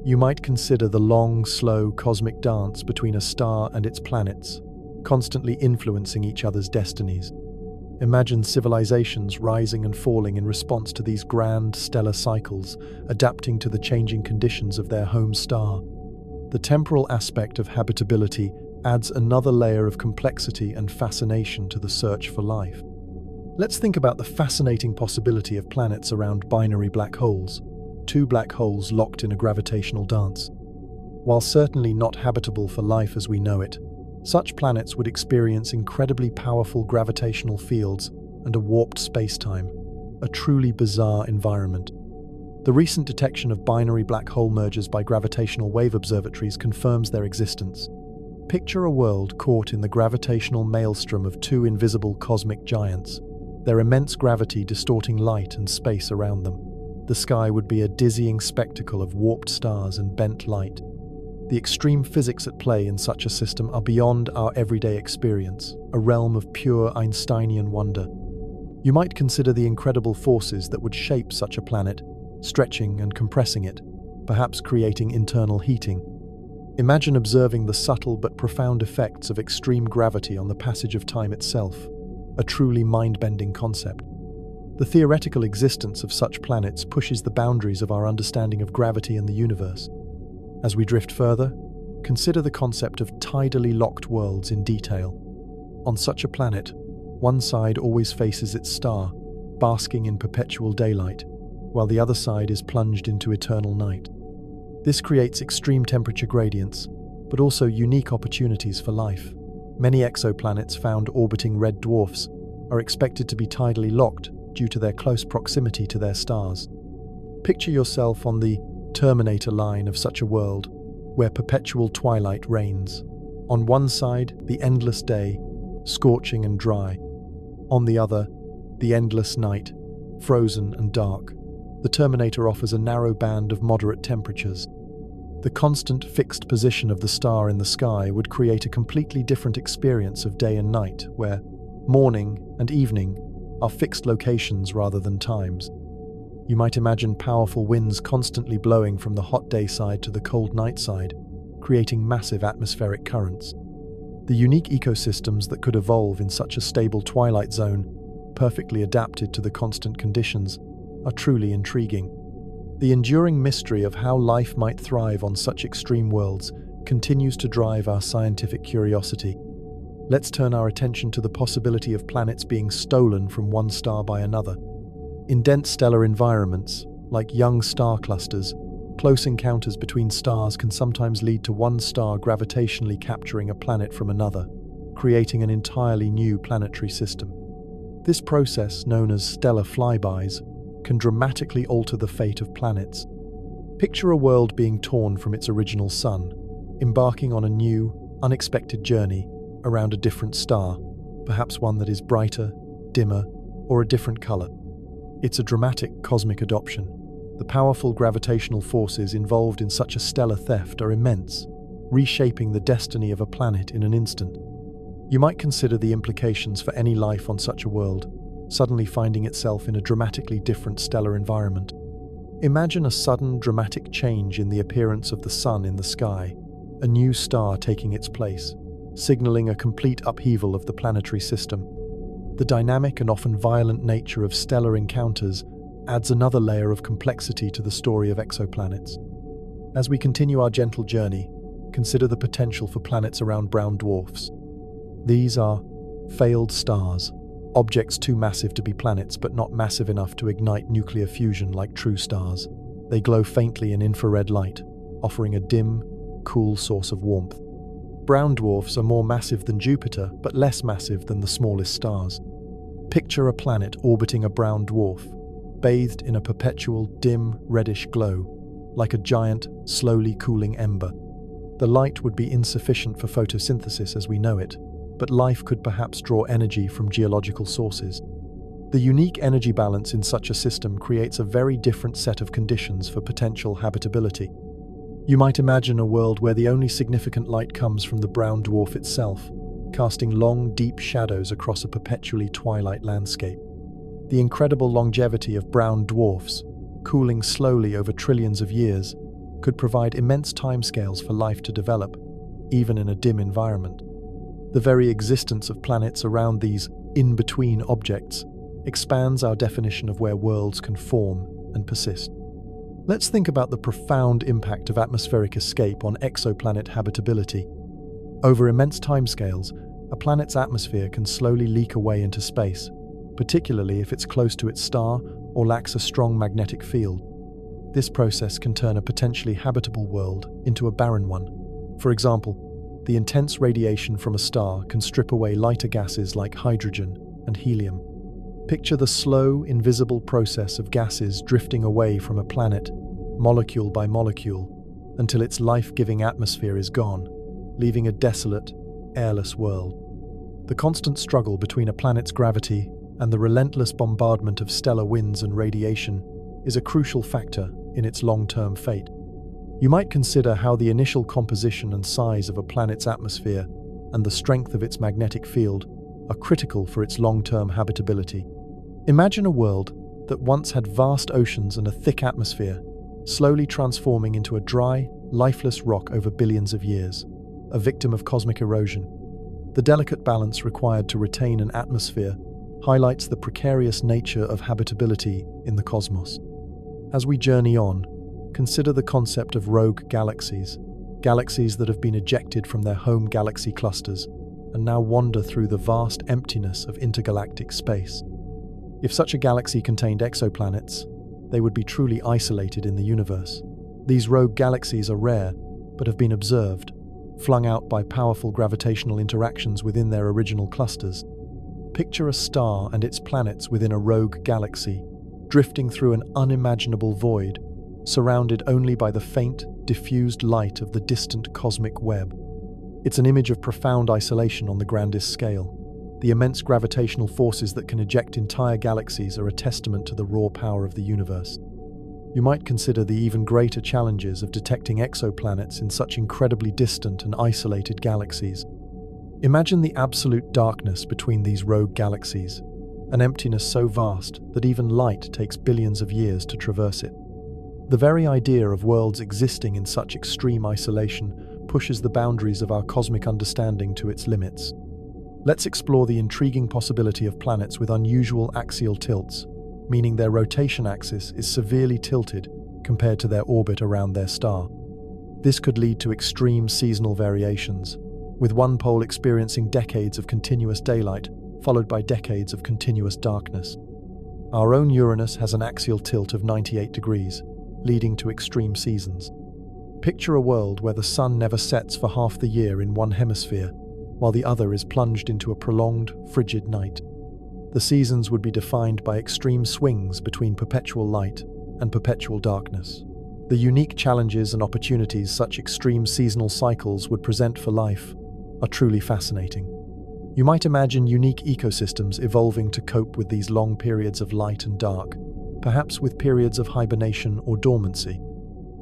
S1: You might consider the long, slow cosmic dance between a star and its planets, constantly influencing each other's destinies. Imagine civilizations rising and falling in response to these grand stellar cycles, adapting to the changing conditions of their home star. The temporal aspect of habitability adds another layer of complexity and fascination to the search for life. Let's think about the fascinating possibility of planets around binary black holes, two black holes locked in a gravitational dance. While certainly not habitable for life as we know it, such planets would experience incredibly powerful gravitational fields and a warped space-time, a truly bizarre environment. The recent detection of binary black hole mergers by gravitational wave observatories confirms their existence. Picture a world caught in the gravitational maelstrom of two invisible cosmic giants, their immense gravity distorting light and space around them. The sky would be a dizzying spectacle of warped stars and bent light. The extreme physics at play in such a system are beyond our everyday experience, a realm of pure Einsteinian wonder. You might consider the incredible forces that would shape such a planet, stretching and compressing it, perhaps creating internal heating. Imagine observing the subtle but profound effects of extreme gravity on the passage of time itself, a truly mind-bending concept. The theoretical existence of such planets pushes the boundaries of our understanding of gravity and the universe. As we drift further, consider the concept of tidally locked worlds in detail. On such a planet, one side always faces its star, basking in perpetual daylight, while the other side is plunged into eternal night. This creates extreme temperature gradients, but also unique opportunities for life. Many exoplanets found orbiting red dwarfs are expected to be tidally locked due to their close proximity to their stars. Picture yourself on the Terminator line of such a world, where perpetual twilight reigns. On one side, the endless day, scorching and dry. On the other, the endless night, frozen and dark. The Terminator offers a narrow band of moderate temperatures. The constant fixed position of the star in the sky would create a completely different experience of day and night, where morning and evening are fixed locations rather than times. You might imagine powerful winds constantly blowing from the hot day side to the cold night side, creating massive atmospheric currents. The unique ecosystems that could evolve in such a stable twilight zone, perfectly adapted to the constant conditions, are truly intriguing. The enduring mystery of how life might thrive on such extreme worlds continues to drive our scientific curiosity. Let's turn our attention to the possibility of planets being stolen from one star by another. In dense stellar environments, like young star clusters, close encounters between stars can sometimes lead to one star gravitationally capturing a planet from another, creating an entirely new planetary system. This process, known as stellar flybys, can dramatically alter the fate of planets. Picture a world being torn from its original sun, embarking on a new, unexpected journey around a different star, perhaps one that is brighter, dimmer, or a different color. It's a dramatic cosmic adoption. The powerful gravitational forces involved in such a stellar theft are immense, reshaping the destiny of a planet in an instant. You might consider the implications for any life on such a world, suddenly finding itself in a dramatically different stellar environment. Imagine a sudden, dramatic change in the appearance of the sun in the sky, a new star taking its place, signaling a complete upheaval of the planetary system. The dynamic and often violent nature of stellar encounters adds another layer of complexity to the story of exoplanets. As we continue our gentle journey, consider the potential for planets around brown dwarfs. These are failed stars, objects too massive to be planets but not massive enough to ignite nuclear fusion like true stars. They glow faintly in infrared light, offering a dim, cool source of warmth. Brown dwarfs are more massive than Jupiter but less massive than the smallest stars. Picture a planet orbiting a brown dwarf, bathed in a perpetual dim reddish glow, like a giant, slowly cooling ember. The light would be insufficient for photosynthesis as we know it, but life could perhaps draw energy from geological sources. The unique energy balance in such a system creates a very different set of conditions for potential habitability. You might imagine a world where the only significant light comes from the brown dwarf itself, casting long, deep shadows across a perpetually twilight landscape. The incredible longevity of brown dwarfs, cooling slowly over trillions of years, could provide immense timescales for life to develop, even in a dim environment. The very existence of planets around these in-between objects expands our definition of where worlds can form and persist. Let's think about the profound impact of atmospheric escape on exoplanet habitability. Over immense timescales, a planet's atmosphere can slowly leak away into space, particularly if it's close to its star or lacks a strong magnetic field. This process can turn a potentially habitable world into a barren one. For example, the intense radiation from a star can strip away lighter gases like hydrogen and helium. Picture the slow, invisible process of gases drifting away from a planet, molecule by molecule, until its life-giving atmosphere is gone, leaving a desolate, airless world. The constant struggle between a planet's gravity and the relentless bombardment of stellar winds and radiation is a crucial factor in its long-term fate. You might consider how the initial composition and size of a planet's atmosphere and the strength of its magnetic field are critical for its long-term habitability. Imagine a world that once had vast oceans and a thick atmosphere, slowly transforming into a dry, lifeless rock over billions of years, a victim of cosmic erosion. The delicate balance required to retain an atmosphere highlights the precarious nature of habitability in the cosmos. As we journey on, consider the concept of rogue galaxies, galaxies that have been ejected from their home galaxy clusters and now wander through the vast emptiness of intergalactic space. If such a galaxy contained exoplanets, they would be truly isolated in the universe. These rogue galaxies are rare, but have been observed, flung out by powerful gravitational interactions within their original clusters. Picture a star and its planets within a rogue galaxy, drifting through an unimaginable void, surrounded only by the faint, diffused light of the distant cosmic web. It's an image of profound isolation on the grandest scale. The immense gravitational forces that can eject entire galaxies are a testament to the raw power of the universe. You might consider the even greater challenges of detecting exoplanets in such incredibly distant and isolated galaxies. Imagine the absolute darkness between these rogue galaxies, an emptiness so vast that even light takes billions of years to traverse it. The very idea of worlds existing in such extreme isolation pushes the boundaries of our cosmic understanding to its limits. Let's explore the intriguing possibility of planets with unusual axial tilts, meaning their rotation axis is severely tilted compared to their orbit around their star. This could lead to extreme seasonal variations, with one pole experiencing decades of continuous daylight, followed by decades of continuous darkness. Our own Uranus has an axial tilt of 98 degrees, leading to extreme seasons. Picture a world where the sun never sets for half the year in one hemisphere, while the other is plunged into a prolonged, frigid night. The seasons would be defined by extreme swings between perpetual light and perpetual darkness. The unique challenges and opportunities such extreme seasonal cycles would present for life are truly fascinating. You might imagine unique ecosystems evolving to cope with these long periods of light and dark, perhaps with periods of hibernation or dormancy.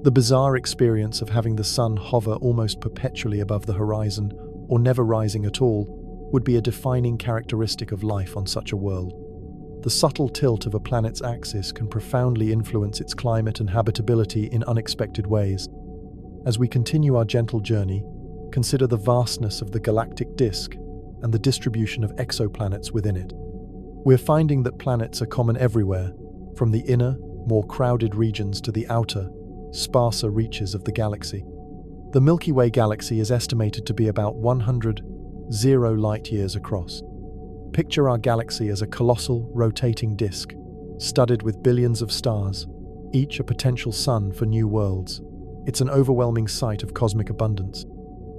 S1: The bizarre experience of having the sun hover almost perpetually above the horizon or never rising at all would be a defining characteristic of life on such a world. The subtle tilt of a planet's axis can profoundly influence its climate and habitability in unexpected ways. As we continue our gentle journey, consider the vastness of the galactic disk and the distribution of exoplanets within it. We're finding that planets are common everywhere, from the inner, more crowded regions to the outer, sparser reaches of the galaxy. The Milky Way galaxy is estimated to be about 100 light-years across. Picture our galaxy as a colossal, rotating disk, studded with billions of stars, each a potential sun for new worlds. It's an overwhelming sight of cosmic abundance.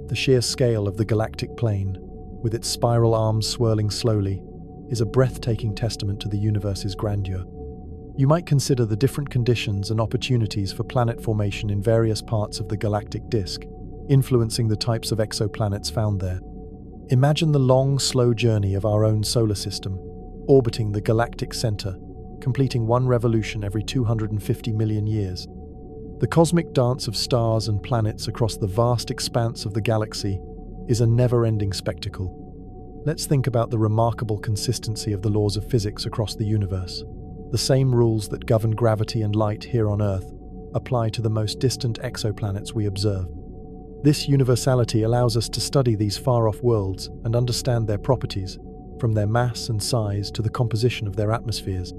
S1: The sheer scale of the galactic plane, with its spiral arms swirling slowly, is a breathtaking testament to the universe's grandeur. You might consider the different conditions and opportunities for planet formation in various parts of the galactic disk, influencing the types of exoplanets found there. Imagine the long, slow journey of our own solar system, orbiting the galactic center, completing one revolution every 250 million years. The cosmic dance of stars and planets across the vast expanse of the galaxy is a never-ending spectacle. Let's think about the remarkable consistency of the laws of physics across the universe. The same rules that govern gravity and light here on Earth apply to the most distant exoplanets we observe. This universality allows us to study these far-off worlds and understand their properties, from their mass and size to the composition of their atmospheres.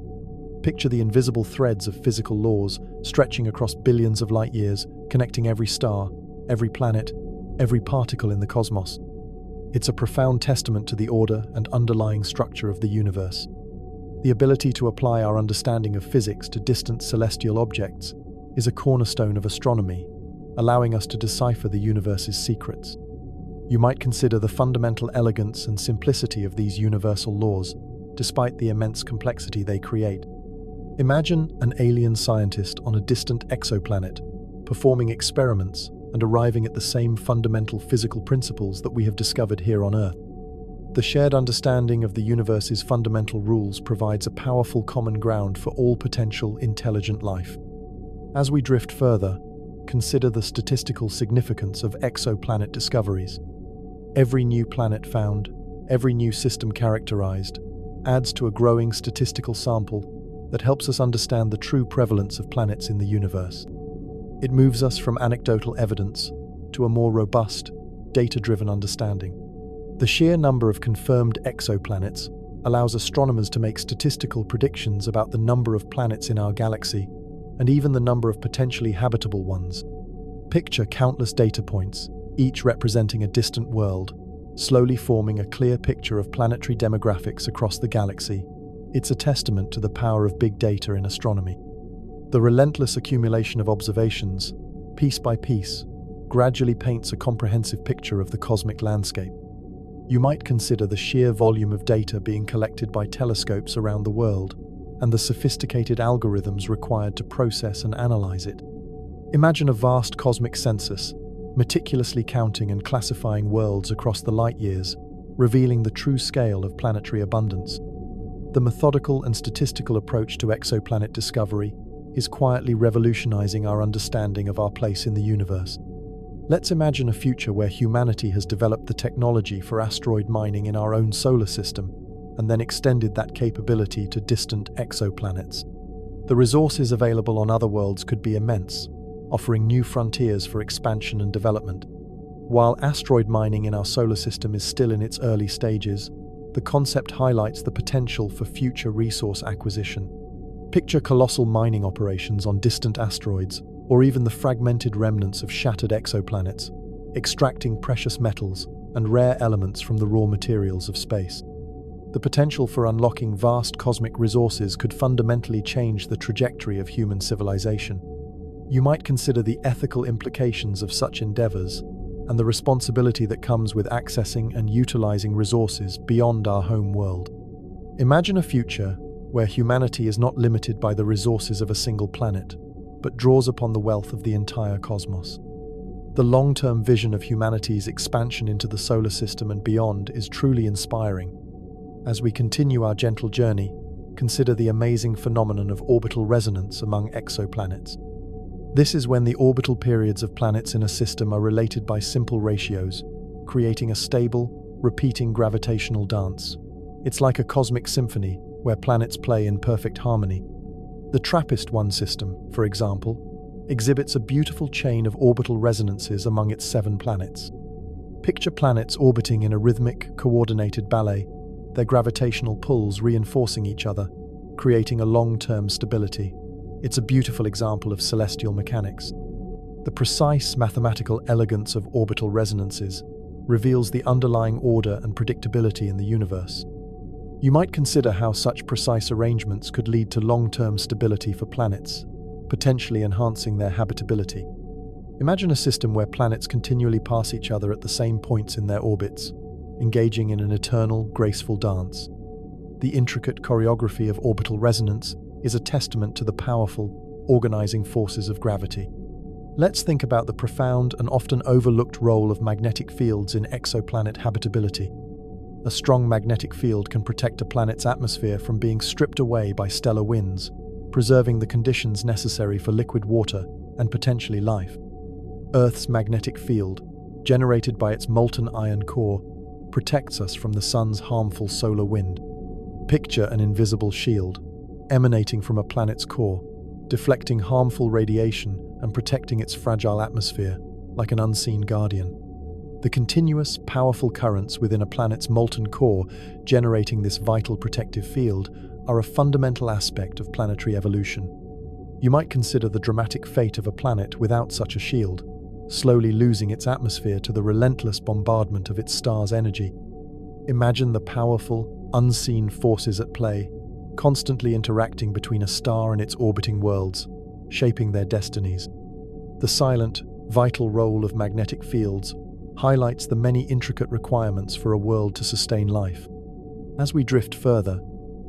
S1: Picture the invisible threads of physical laws stretching across billions of light-years, connecting every star, every planet, every particle in the cosmos. It's a profound testament to the order and underlying structure of the universe. The ability to apply our understanding of physics to distant celestial objects is a cornerstone of astronomy, allowing us to decipher the universe's secrets. You might consider the fundamental elegance and simplicity of these universal laws, despite the immense complexity they create. Imagine an alien scientist on a distant exoplanet, performing experiments and arriving at the same fundamental physical principles that we have discovered here on Earth. The shared understanding of the universe's fundamental rules provides a powerful common ground for all potential intelligent life. As we drift further, consider the statistical significance of exoplanet discoveries. Every new planet found, every new system characterized, adds to a growing statistical sample that helps us understand the true prevalence of planets in the universe. It moves us from anecdotal evidence to a more robust, data-driven understanding. The sheer number of confirmed exoplanets allows astronomers to make statistical predictions about the number of planets in our galaxy and even the number of potentially habitable ones. Picture countless data points, each representing a distant world, slowly forming a clear picture of planetary demographics across the galaxy. It's a testament to the power of big data in astronomy. The relentless accumulation of observations, piece by piece, gradually paints a comprehensive picture of the cosmic landscape. You might consider the sheer volume of data being collected by telescopes around the world and the sophisticated algorithms required to process and analyze it. Imagine a vast cosmic census, meticulously counting and classifying worlds across the light years, revealing the true scale of planetary abundance. The methodical and statistical approach to exoplanet discovery is quietly revolutionizing our understanding of our place in the universe. Let's imagine a future where humanity has developed the technology for asteroid mining in our own solar system and then extended that capability to distant exoplanets. The resources available on other worlds could be immense, offering new frontiers for expansion and development. While asteroid mining in our solar system is still in its early stages, the concept highlights the potential for future resource acquisition. Picture colossal mining operations on distant asteroids, or even the fragmented remnants of shattered exoplanets, extracting precious metals and rare elements from the raw materials of space. The potential for unlocking vast cosmic resources could fundamentally change the trajectory of human civilization. You might consider the ethical implications of such endeavors and the responsibility that comes with accessing and utilizing resources beyond our home world. Imagine a future where humanity is not limited by the resources of a single planet, but draws upon the wealth of the entire cosmos. The long-term vision of humanity's expansion into the solar system and beyond is truly inspiring. As we continue our gentle journey, consider the amazing phenomenon of orbital resonance among exoplanets. This is when the orbital periods of planets in a system are related by simple ratios, creating a stable, repeating gravitational dance. It's like a cosmic symphony where planets play in perfect harmony. The TRAPPIST-1 system, for example, exhibits a beautiful chain of orbital resonances among its 7 planets. Picture planets orbiting in a rhythmic, coordinated ballet, their gravitational pulls reinforcing each other, creating a long-term stability. It's a beautiful example of celestial mechanics. The precise mathematical elegance of orbital resonances reveals the underlying order and predictability in the universe. You might consider how such precise arrangements could lead to long-term stability for planets, potentially enhancing their habitability. Imagine a system where planets continually pass each other at the same points in their orbits, engaging in an eternal, graceful dance. The intricate choreography of orbital resonance is a testament to the powerful, organizing forces of gravity. Let's think about the profound and often overlooked role of magnetic fields in exoplanet habitability. A strong magnetic field can protect a planet's atmosphere from being stripped away by stellar winds, preserving the conditions necessary for liquid water and potentially life. Earth's magnetic field, generated by its molten iron core, protects us from the sun's harmful solar wind. Picture an invisible shield, emanating from a planet's core, deflecting harmful radiation and protecting its fragile atmosphere like an unseen guardian. The continuous, powerful currents within a planet's molten core generating this vital protective field are a fundamental aspect of planetary evolution. You might consider the dramatic fate of a planet without such a shield, slowly losing its atmosphere to the relentless bombardment of its star's energy. Imagine the powerful, unseen forces at play, constantly interacting between a star and its orbiting worlds, shaping their destinies. The silent, vital role of magnetic fields highlights the many intricate requirements for a world to sustain life. As we drift further,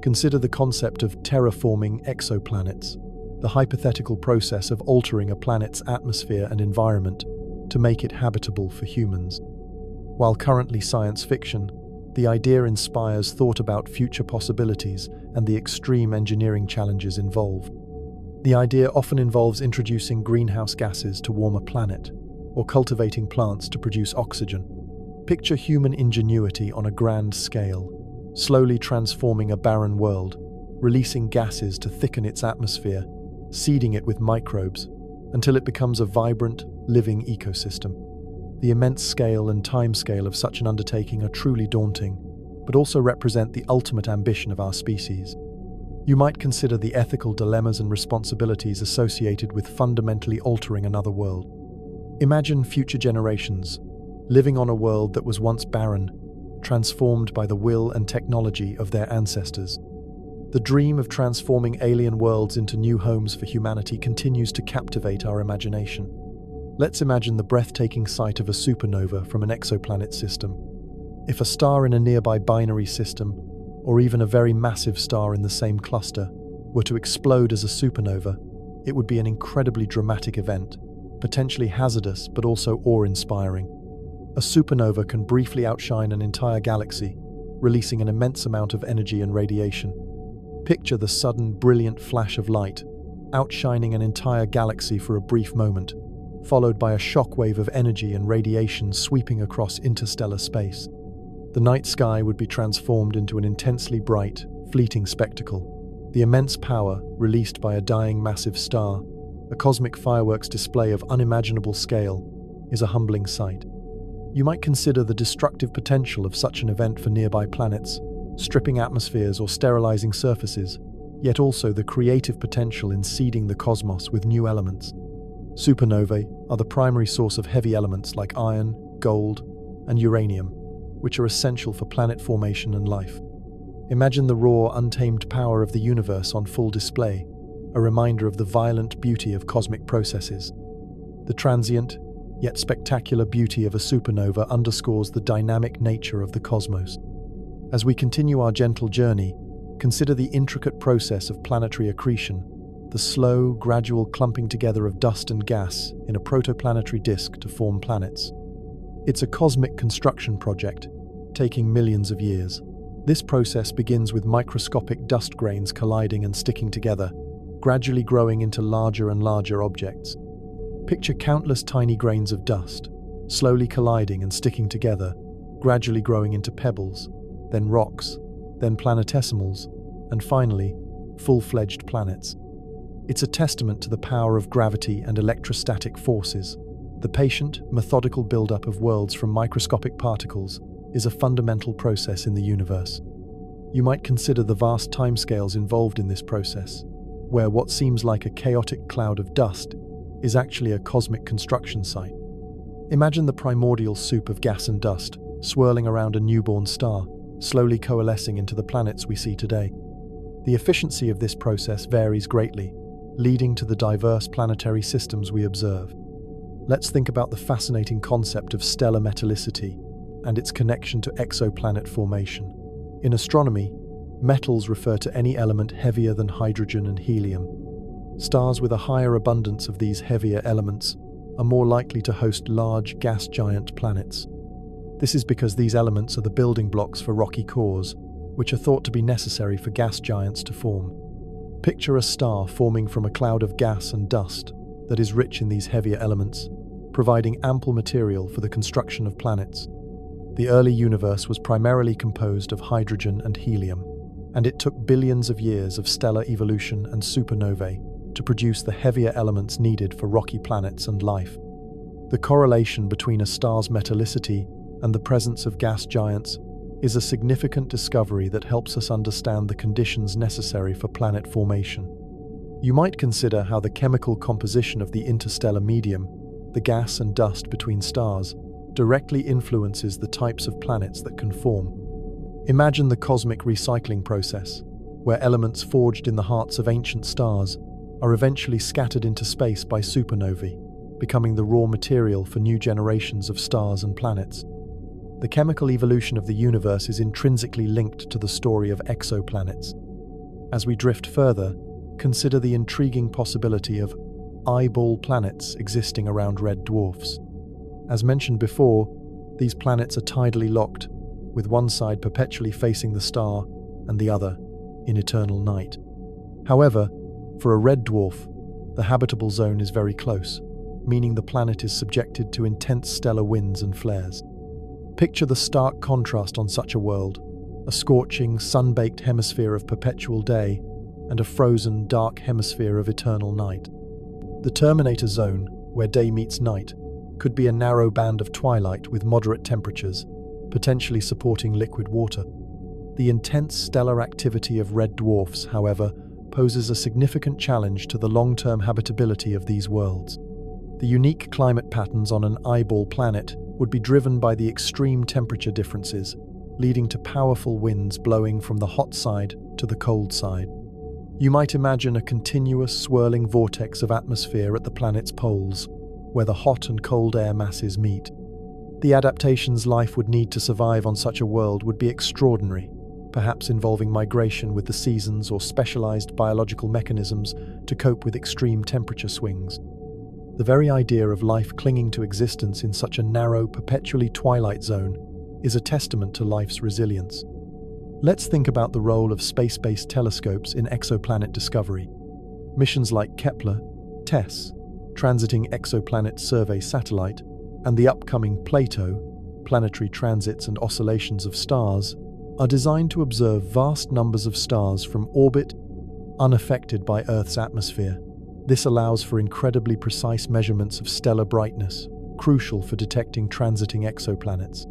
S1: consider the concept of terraforming exoplanets, the hypothetical process of altering a planet's atmosphere and environment to make it habitable for humans. While currently science fiction, the idea inspires thought about future possibilities and the extreme engineering challenges involved. The idea often involves introducing greenhouse gases to warm a planet, or cultivating plants to produce oxygen. Picture human ingenuity on a grand scale, slowly transforming a barren world, releasing gases to thicken its atmosphere, seeding it with microbes, until it becomes a vibrant, living ecosystem. The immense scale and timescale of such an undertaking are truly daunting, but also represent the ultimate ambition of our species. You might consider the ethical dilemmas and responsibilities associated with fundamentally altering another world. Imagine future generations living on a world that was once barren, transformed by the will and technology of their ancestors. The dream of transforming alien worlds into new homes for humanity continues to captivate our imagination. Let's imagine the breathtaking sight of a supernova from an exoplanet system. If a star in a nearby binary system, or even a very massive star in the same cluster, were to explode as a supernova, it would be an incredibly dramatic event, potentially hazardous but also awe-inspiring. A supernova can briefly outshine an entire galaxy, releasing an immense amount of energy and radiation. Picture the sudden, brilliant flash of light, outshining an entire galaxy for a brief moment, followed by a shockwave of energy and radiation sweeping across interstellar space. The night sky would be transformed into an intensely bright, fleeting spectacle. The immense power, released by a dying massive star, a cosmic fireworks display of unimaginable scale, is a humbling sight. You might consider the destructive potential of such an event for nearby planets, stripping atmospheres or sterilizing surfaces, yet also the creative potential in seeding the cosmos with new elements. Supernovae are the primary source of heavy elements like iron, gold, and uranium, which are essential for planet formation and life. Imagine the raw, untamed power of the universe on full display, a reminder of the violent beauty of cosmic processes. The transient, yet spectacular beauty of a supernova underscores the dynamic nature of the cosmos. As we continue our gentle journey, Consider the intricate process of planetary accretion, the slow, gradual clumping together of dust and gas in a protoplanetary disk to form planets. It's a cosmic construction project, taking millions of years. This process begins with microscopic dust grains colliding and sticking together, gradually growing into larger and larger objects. Picture countless tiny grains of dust, slowly colliding and sticking together, gradually growing into pebbles, then rocks, then planetesimals, and finally, full-fledged planets. It's a testament to the power of gravity and electrostatic forces. The patient, methodical buildup of worlds from microscopic particles is a fundamental process in the universe. You might consider the vast timescales involved in this process, where what seems like a chaotic cloud of dust is actually a cosmic construction site. Imagine the primordial soup of gas and dust swirling around a newborn star, slowly coalescing into the planets we see today. The efficiency of this process varies greatly, leading to the diverse planetary systems we observe. Let's think about the fascinating concept of stellar metallicity and its connection to exoplanet formation. In astronomy, metals refer to any element heavier than hydrogen and helium. Stars with a higher abundance of these heavier elements are more likely to host large gas giant planets. This is because these elements are the building blocks for rocky cores, which are thought to be necessary for gas giants to form. Picture a star forming from a cloud of gas and dust that is rich in these heavier elements, providing ample material for the construction of planets. The early universe was primarily composed of hydrogen and helium, and it took billions of years of stellar evolution and supernovae to produce the heavier elements needed for rocky planets and life. The correlation between a star's metallicity and the presence of gas giants is a significant discovery that helps us understand the conditions necessary for planet formation. You might consider how the chemical composition of the interstellar medium, the gas and dust between stars, directly influences the types of planets that can form. Imagine the cosmic recycling process, where elements forged in the hearts of ancient stars are eventually scattered into space by supernovae, becoming the raw material for new generations of stars and planets. The chemical evolution of the universe is intrinsically linked to the story of exoplanets. As we drift further, consider the intriguing possibility of eyeball planets existing around red dwarfs. As mentioned before, these planets are tidally locked, with one side perpetually facing the star and the other in eternal night. However, for a red dwarf, the habitable zone is very close, meaning the planet is subjected to intense stellar winds and flares. Picture the stark contrast on such a world: a scorching, sun-baked hemisphere of perpetual day and a frozen, dark hemisphere of eternal night. The terminator zone, where day meets night, could be a narrow band of twilight with moderate temperatures, potentially supporting liquid water. The intense stellar activity of red dwarfs, however, poses a significant challenge to the long-term habitability of these worlds. The unique climate patterns on an eyeball planet would be driven by the extreme temperature differences, leading to powerful winds blowing from the hot side to the cold side. You might imagine a continuous swirling vortex of atmosphere at the planet's poles, where the hot and cold air masses meet. The adaptations life would need to survive on such a world would be extraordinary, perhaps involving migration with the seasons or specialized biological mechanisms to cope with extreme temperature swings. The very idea of life clinging to existence in such a narrow, perpetually twilight zone is a testament to life's resilience. Let's think about the role of space-based telescopes in exoplanet discovery. Missions like Kepler, TESS, Transiting Exoplanet Survey Satellite, and the upcoming Plato, Planetary Transits and Oscillations of Stars, are designed to observe vast numbers of stars from orbit unaffected by Earth's atmosphere. This allows for incredibly precise measurements of stellar brightness, crucial for detecting transiting exoplanets.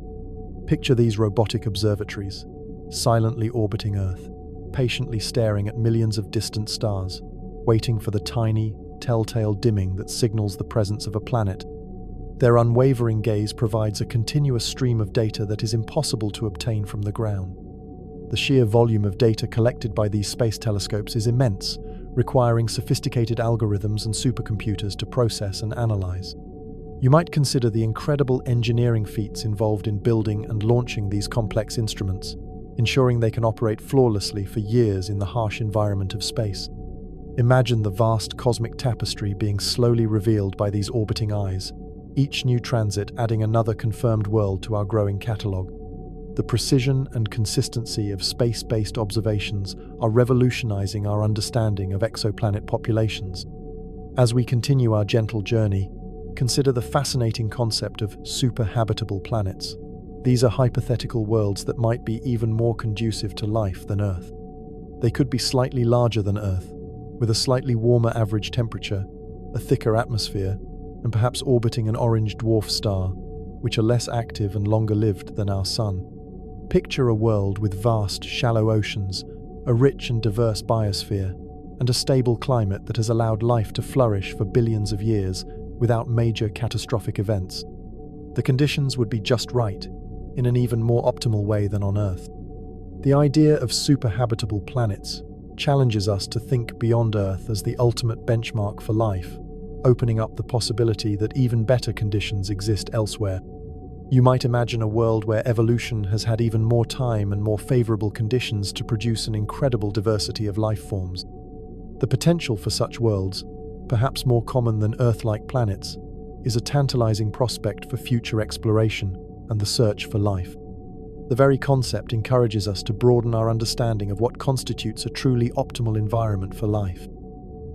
S1: Picture these robotic observatories, silently orbiting Earth, patiently staring at millions of distant stars, waiting for the tiny, telltale dimming that signals the presence of a planet. Their unwavering gaze provides a continuous stream of data that is impossible to obtain from the ground. The sheer volume of data collected by these space telescopes is immense, requiring sophisticated algorithms and supercomputers to process and analyze. You might consider the incredible engineering feats involved in building and launching these complex instruments, ensuring they can operate flawlessly for years in the harsh environment of space. Imagine the vast cosmic tapestry being slowly revealed by these orbiting eyes, each new transit adding another confirmed world to our growing catalogue. The precision and consistency of space-based observations are revolutionizing our understanding of exoplanet populations. As we continue our gentle journey, consider the fascinating concept of superhabitable planets. These are hypothetical worlds that might be even more conducive to life than Earth. They could be slightly larger than Earth, with a slightly warmer average temperature, a thicker atmosphere, and perhaps orbiting an orange dwarf star, which are less active and longer-lived than our Sun. Picture a world with vast, shallow oceans, a rich and diverse biosphere, and a stable climate that has allowed life to flourish for billions of years without major catastrophic events. The conditions would be just right, in an even more optimal way than on Earth. The idea of superhabitable planets challenges us to think beyond Earth as the ultimate benchmark for life, opening up the possibility that even better conditions exist elsewhere. You might imagine a world where evolution has had even more time and more favorable conditions to produce an incredible diversity of life forms. The potential for such worlds, perhaps more common than Earth-like planets, is a tantalizing prospect for future exploration and the search for life. The very concept encourages us to broaden our understanding of what constitutes a truly optimal environment for life.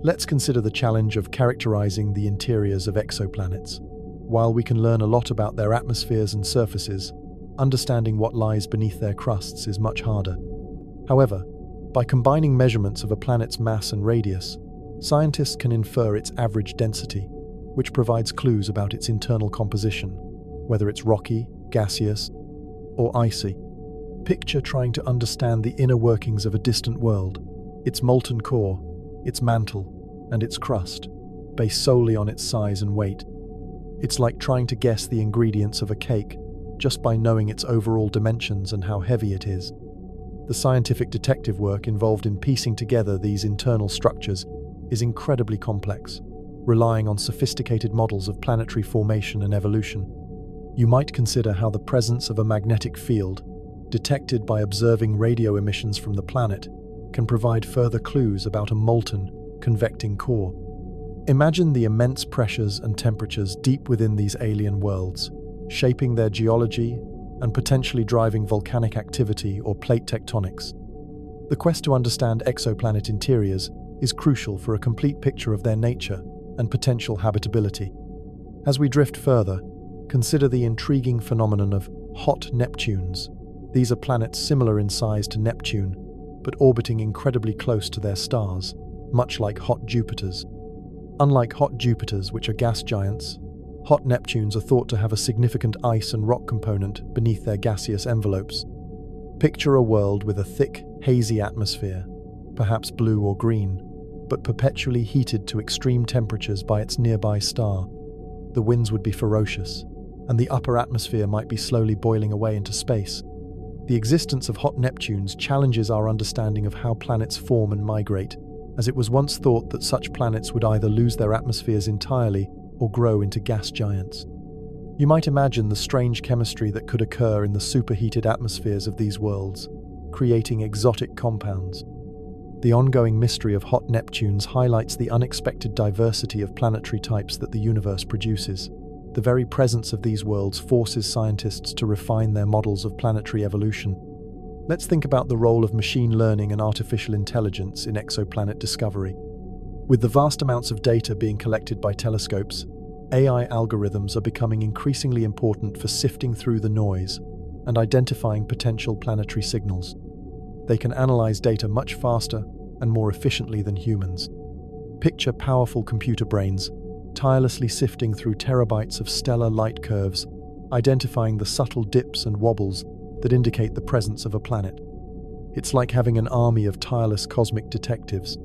S1: Let's consider the challenge of characterizing the interiors of exoplanets. While we can learn a lot about their atmospheres and surfaces, understanding what lies beneath their crusts is much harder. However, by combining measurements of a planet's mass and radius, scientists can infer its average density, which provides clues about its internal composition, whether it's rocky, gaseous, or icy. Picture trying to understand the inner workings of a distant world, its molten core, its mantle, and its crust, based solely on its size and weight. It's like trying to guess the ingredients of a cake just by knowing its overall dimensions and how heavy it is. The scientific detective work involved in piecing together these internal structures is incredibly complex, relying on sophisticated models of planetary formation and evolution. You might consider how the presence of a magnetic field, detected by observing radio emissions from the planet, can provide further clues about a molten, convecting core. Imagine the immense pressures and temperatures deep within these alien worlds, shaping their geology and potentially driving volcanic activity or plate tectonics. The quest to understand exoplanet interiors is crucial for a complete picture of their nature and potential habitability. As we drift further, consider the intriguing phenomenon of hot Neptunes. These are planets similar in size to Neptune, but orbiting incredibly close to their stars, much like hot Jupiters. Unlike hot Jupiters, which are gas giants, hot Neptunes are thought to have a significant ice and rock component beneath their gaseous envelopes. Picture a world with a thick, hazy atmosphere, perhaps blue or green, but perpetually heated to extreme temperatures by its nearby star. The winds would be ferocious, and the upper atmosphere might be slowly boiling away into space. The existence of hot Neptunes challenges our understanding of how planets form and migrate, as it was once thought that such planets would either lose their atmospheres entirely or grow into gas giants. You might imagine the strange chemistry that could occur in the superheated atmospheres of these worlds, creating exotic compounds. The ongoing mystery of hot Neptunes highlights the unexpected diversity of planetary types that the universe produces. The very presence of these worlds forces scientists to refine their models of planetary evolution. Let's think about the role of machine learning and artificial intelligence in exoplanet discovery. With the vast amounts of data being collected by telescopes, AI algorithms are becoming increasingly important for sifting through the noise and identifying potential planetary signals. They can analyze data much faster and more efficiently than humans. Picture powerful computer brains tirelessly sifting through terabytes of stellar light curves, identifying the subtle dips and wobbles that indicate the presence of a planet. It's like having an army of tireless cosmic detectives.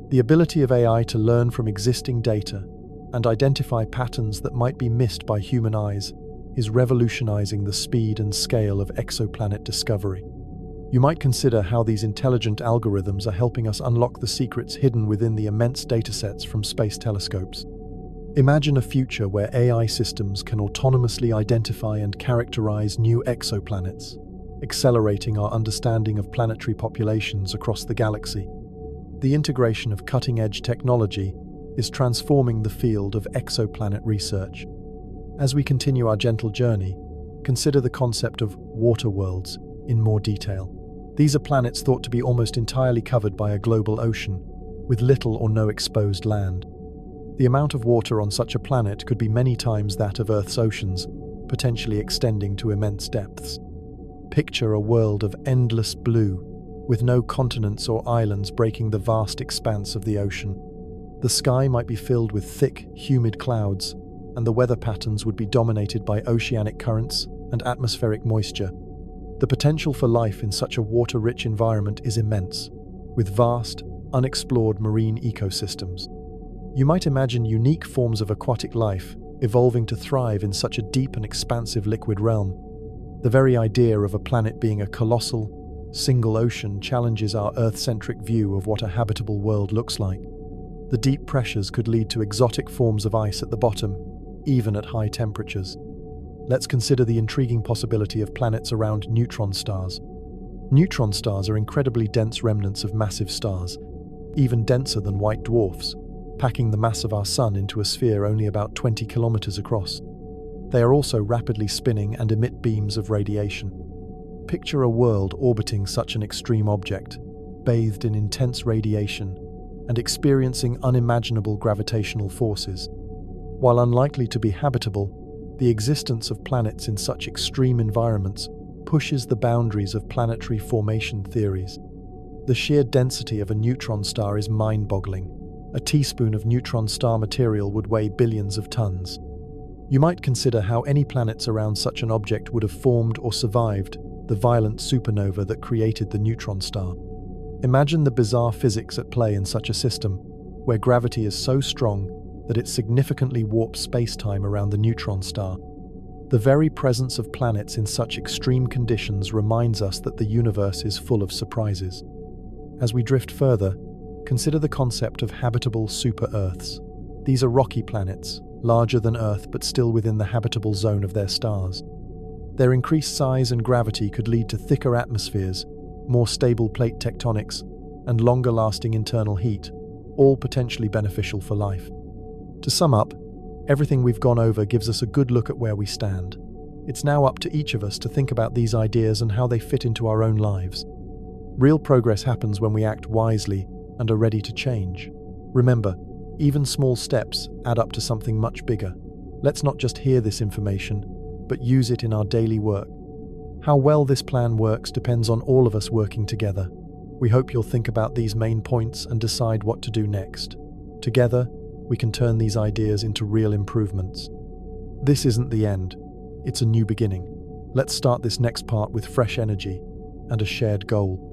S1: The ability of AI to learn from existing data and identify patterns that might be missed by human eyes is revolutionizing the speed and scale of exoplanet discovery. You might consider how these intelligent algorithms are helping us unlock the secrets hidden within the immense datasets from space telescopes. Imagine a future where AI systems can autonomously identify and characterize new exoplanets, accelerating our understanding of planetary populations across the galaxy. The integration of cutting-edge technology is transforming the field of exoplanet research. As we continue our gentle journey, consider the concept of water worlds in more detail. These are planets thought to be almost entirely covered by a global ocean, with little or no exposed land. The amount of water on such a planet could be many times that of Earth's oceans, potentially extending to immense depths. Picture a world of endless blue, with no continents or islands breaking the vast expanse of the ocean. The sky might be filled with thick, humid clouds, and the weather patterns would be dominated by oceanic currents and atmospheric moisture. The potential for life in such a water-rich environment is immense, with vast, unexplored marine ecosystems. You might imagine unique forms of aquatic life evolving to thrive in such a deep and expansive liquid realm. The very idea of a planet being a colossal, single ocean challenges our Earth-centric view of what a habitable world looks like. The deep pressures could lead to exotic forms of ice at the bottom, even at high temperatures. Let's consider the intriguing possibility of planets around neutron stars. Neutron stars are incredibly dense remnants of massive stars, even denser than white dwarfs, packing the mass of our Sun into a sphere only about 20 kilometers across. They are also rapidly spinning and emit beams of radiation. Picture a world orbiting such an extreme object, bathed in intense radiation and experiencing unimaginable gravitational forces. While unlikely to be habitable, the existence of planets in such extreme environments pushes the boundaries of planetary formation theories. The sheer density of a neutron star is mind-boggling. A teaspoon of neutron star material would weigh billions of tons. You might consider how any planets around such an object would have formed or survived the violent supernova that created the neutron star. Imagine the bizarre physics at play in such a system, where gravity is so strong that it significantly warps space-time around the neutron star. The very presence of planets in such extreme conditions reminds us that the universe is full of surprises. As we drift further, consider the concept of habitable super-Earths. These are rocky planets, larger than Earth but still within the habitable zone of their stars. Their increased size and gravity could lead to thicker atmospheres, more stable plate tectonics, and longer-lasting internal heat, all potentially beneficial for life. To sum up, everything we've gone over gives us a good look at where we stand. It's now up to each of us to think about these ideas and how they fit into our own lives. Real progress happens when we act wisely and are ready to change. Remember, even small steps add up to something much bigger. Let's not just hear this information, but use it in our daily work. How well this plan works depends on all of us working together. We hope you'll think about these main points and decide what to do next. Together, we can turn these ideas into real improvements. This isn't the end. It's a new beginning. Let's start this next part with fresh energy and a shared goal.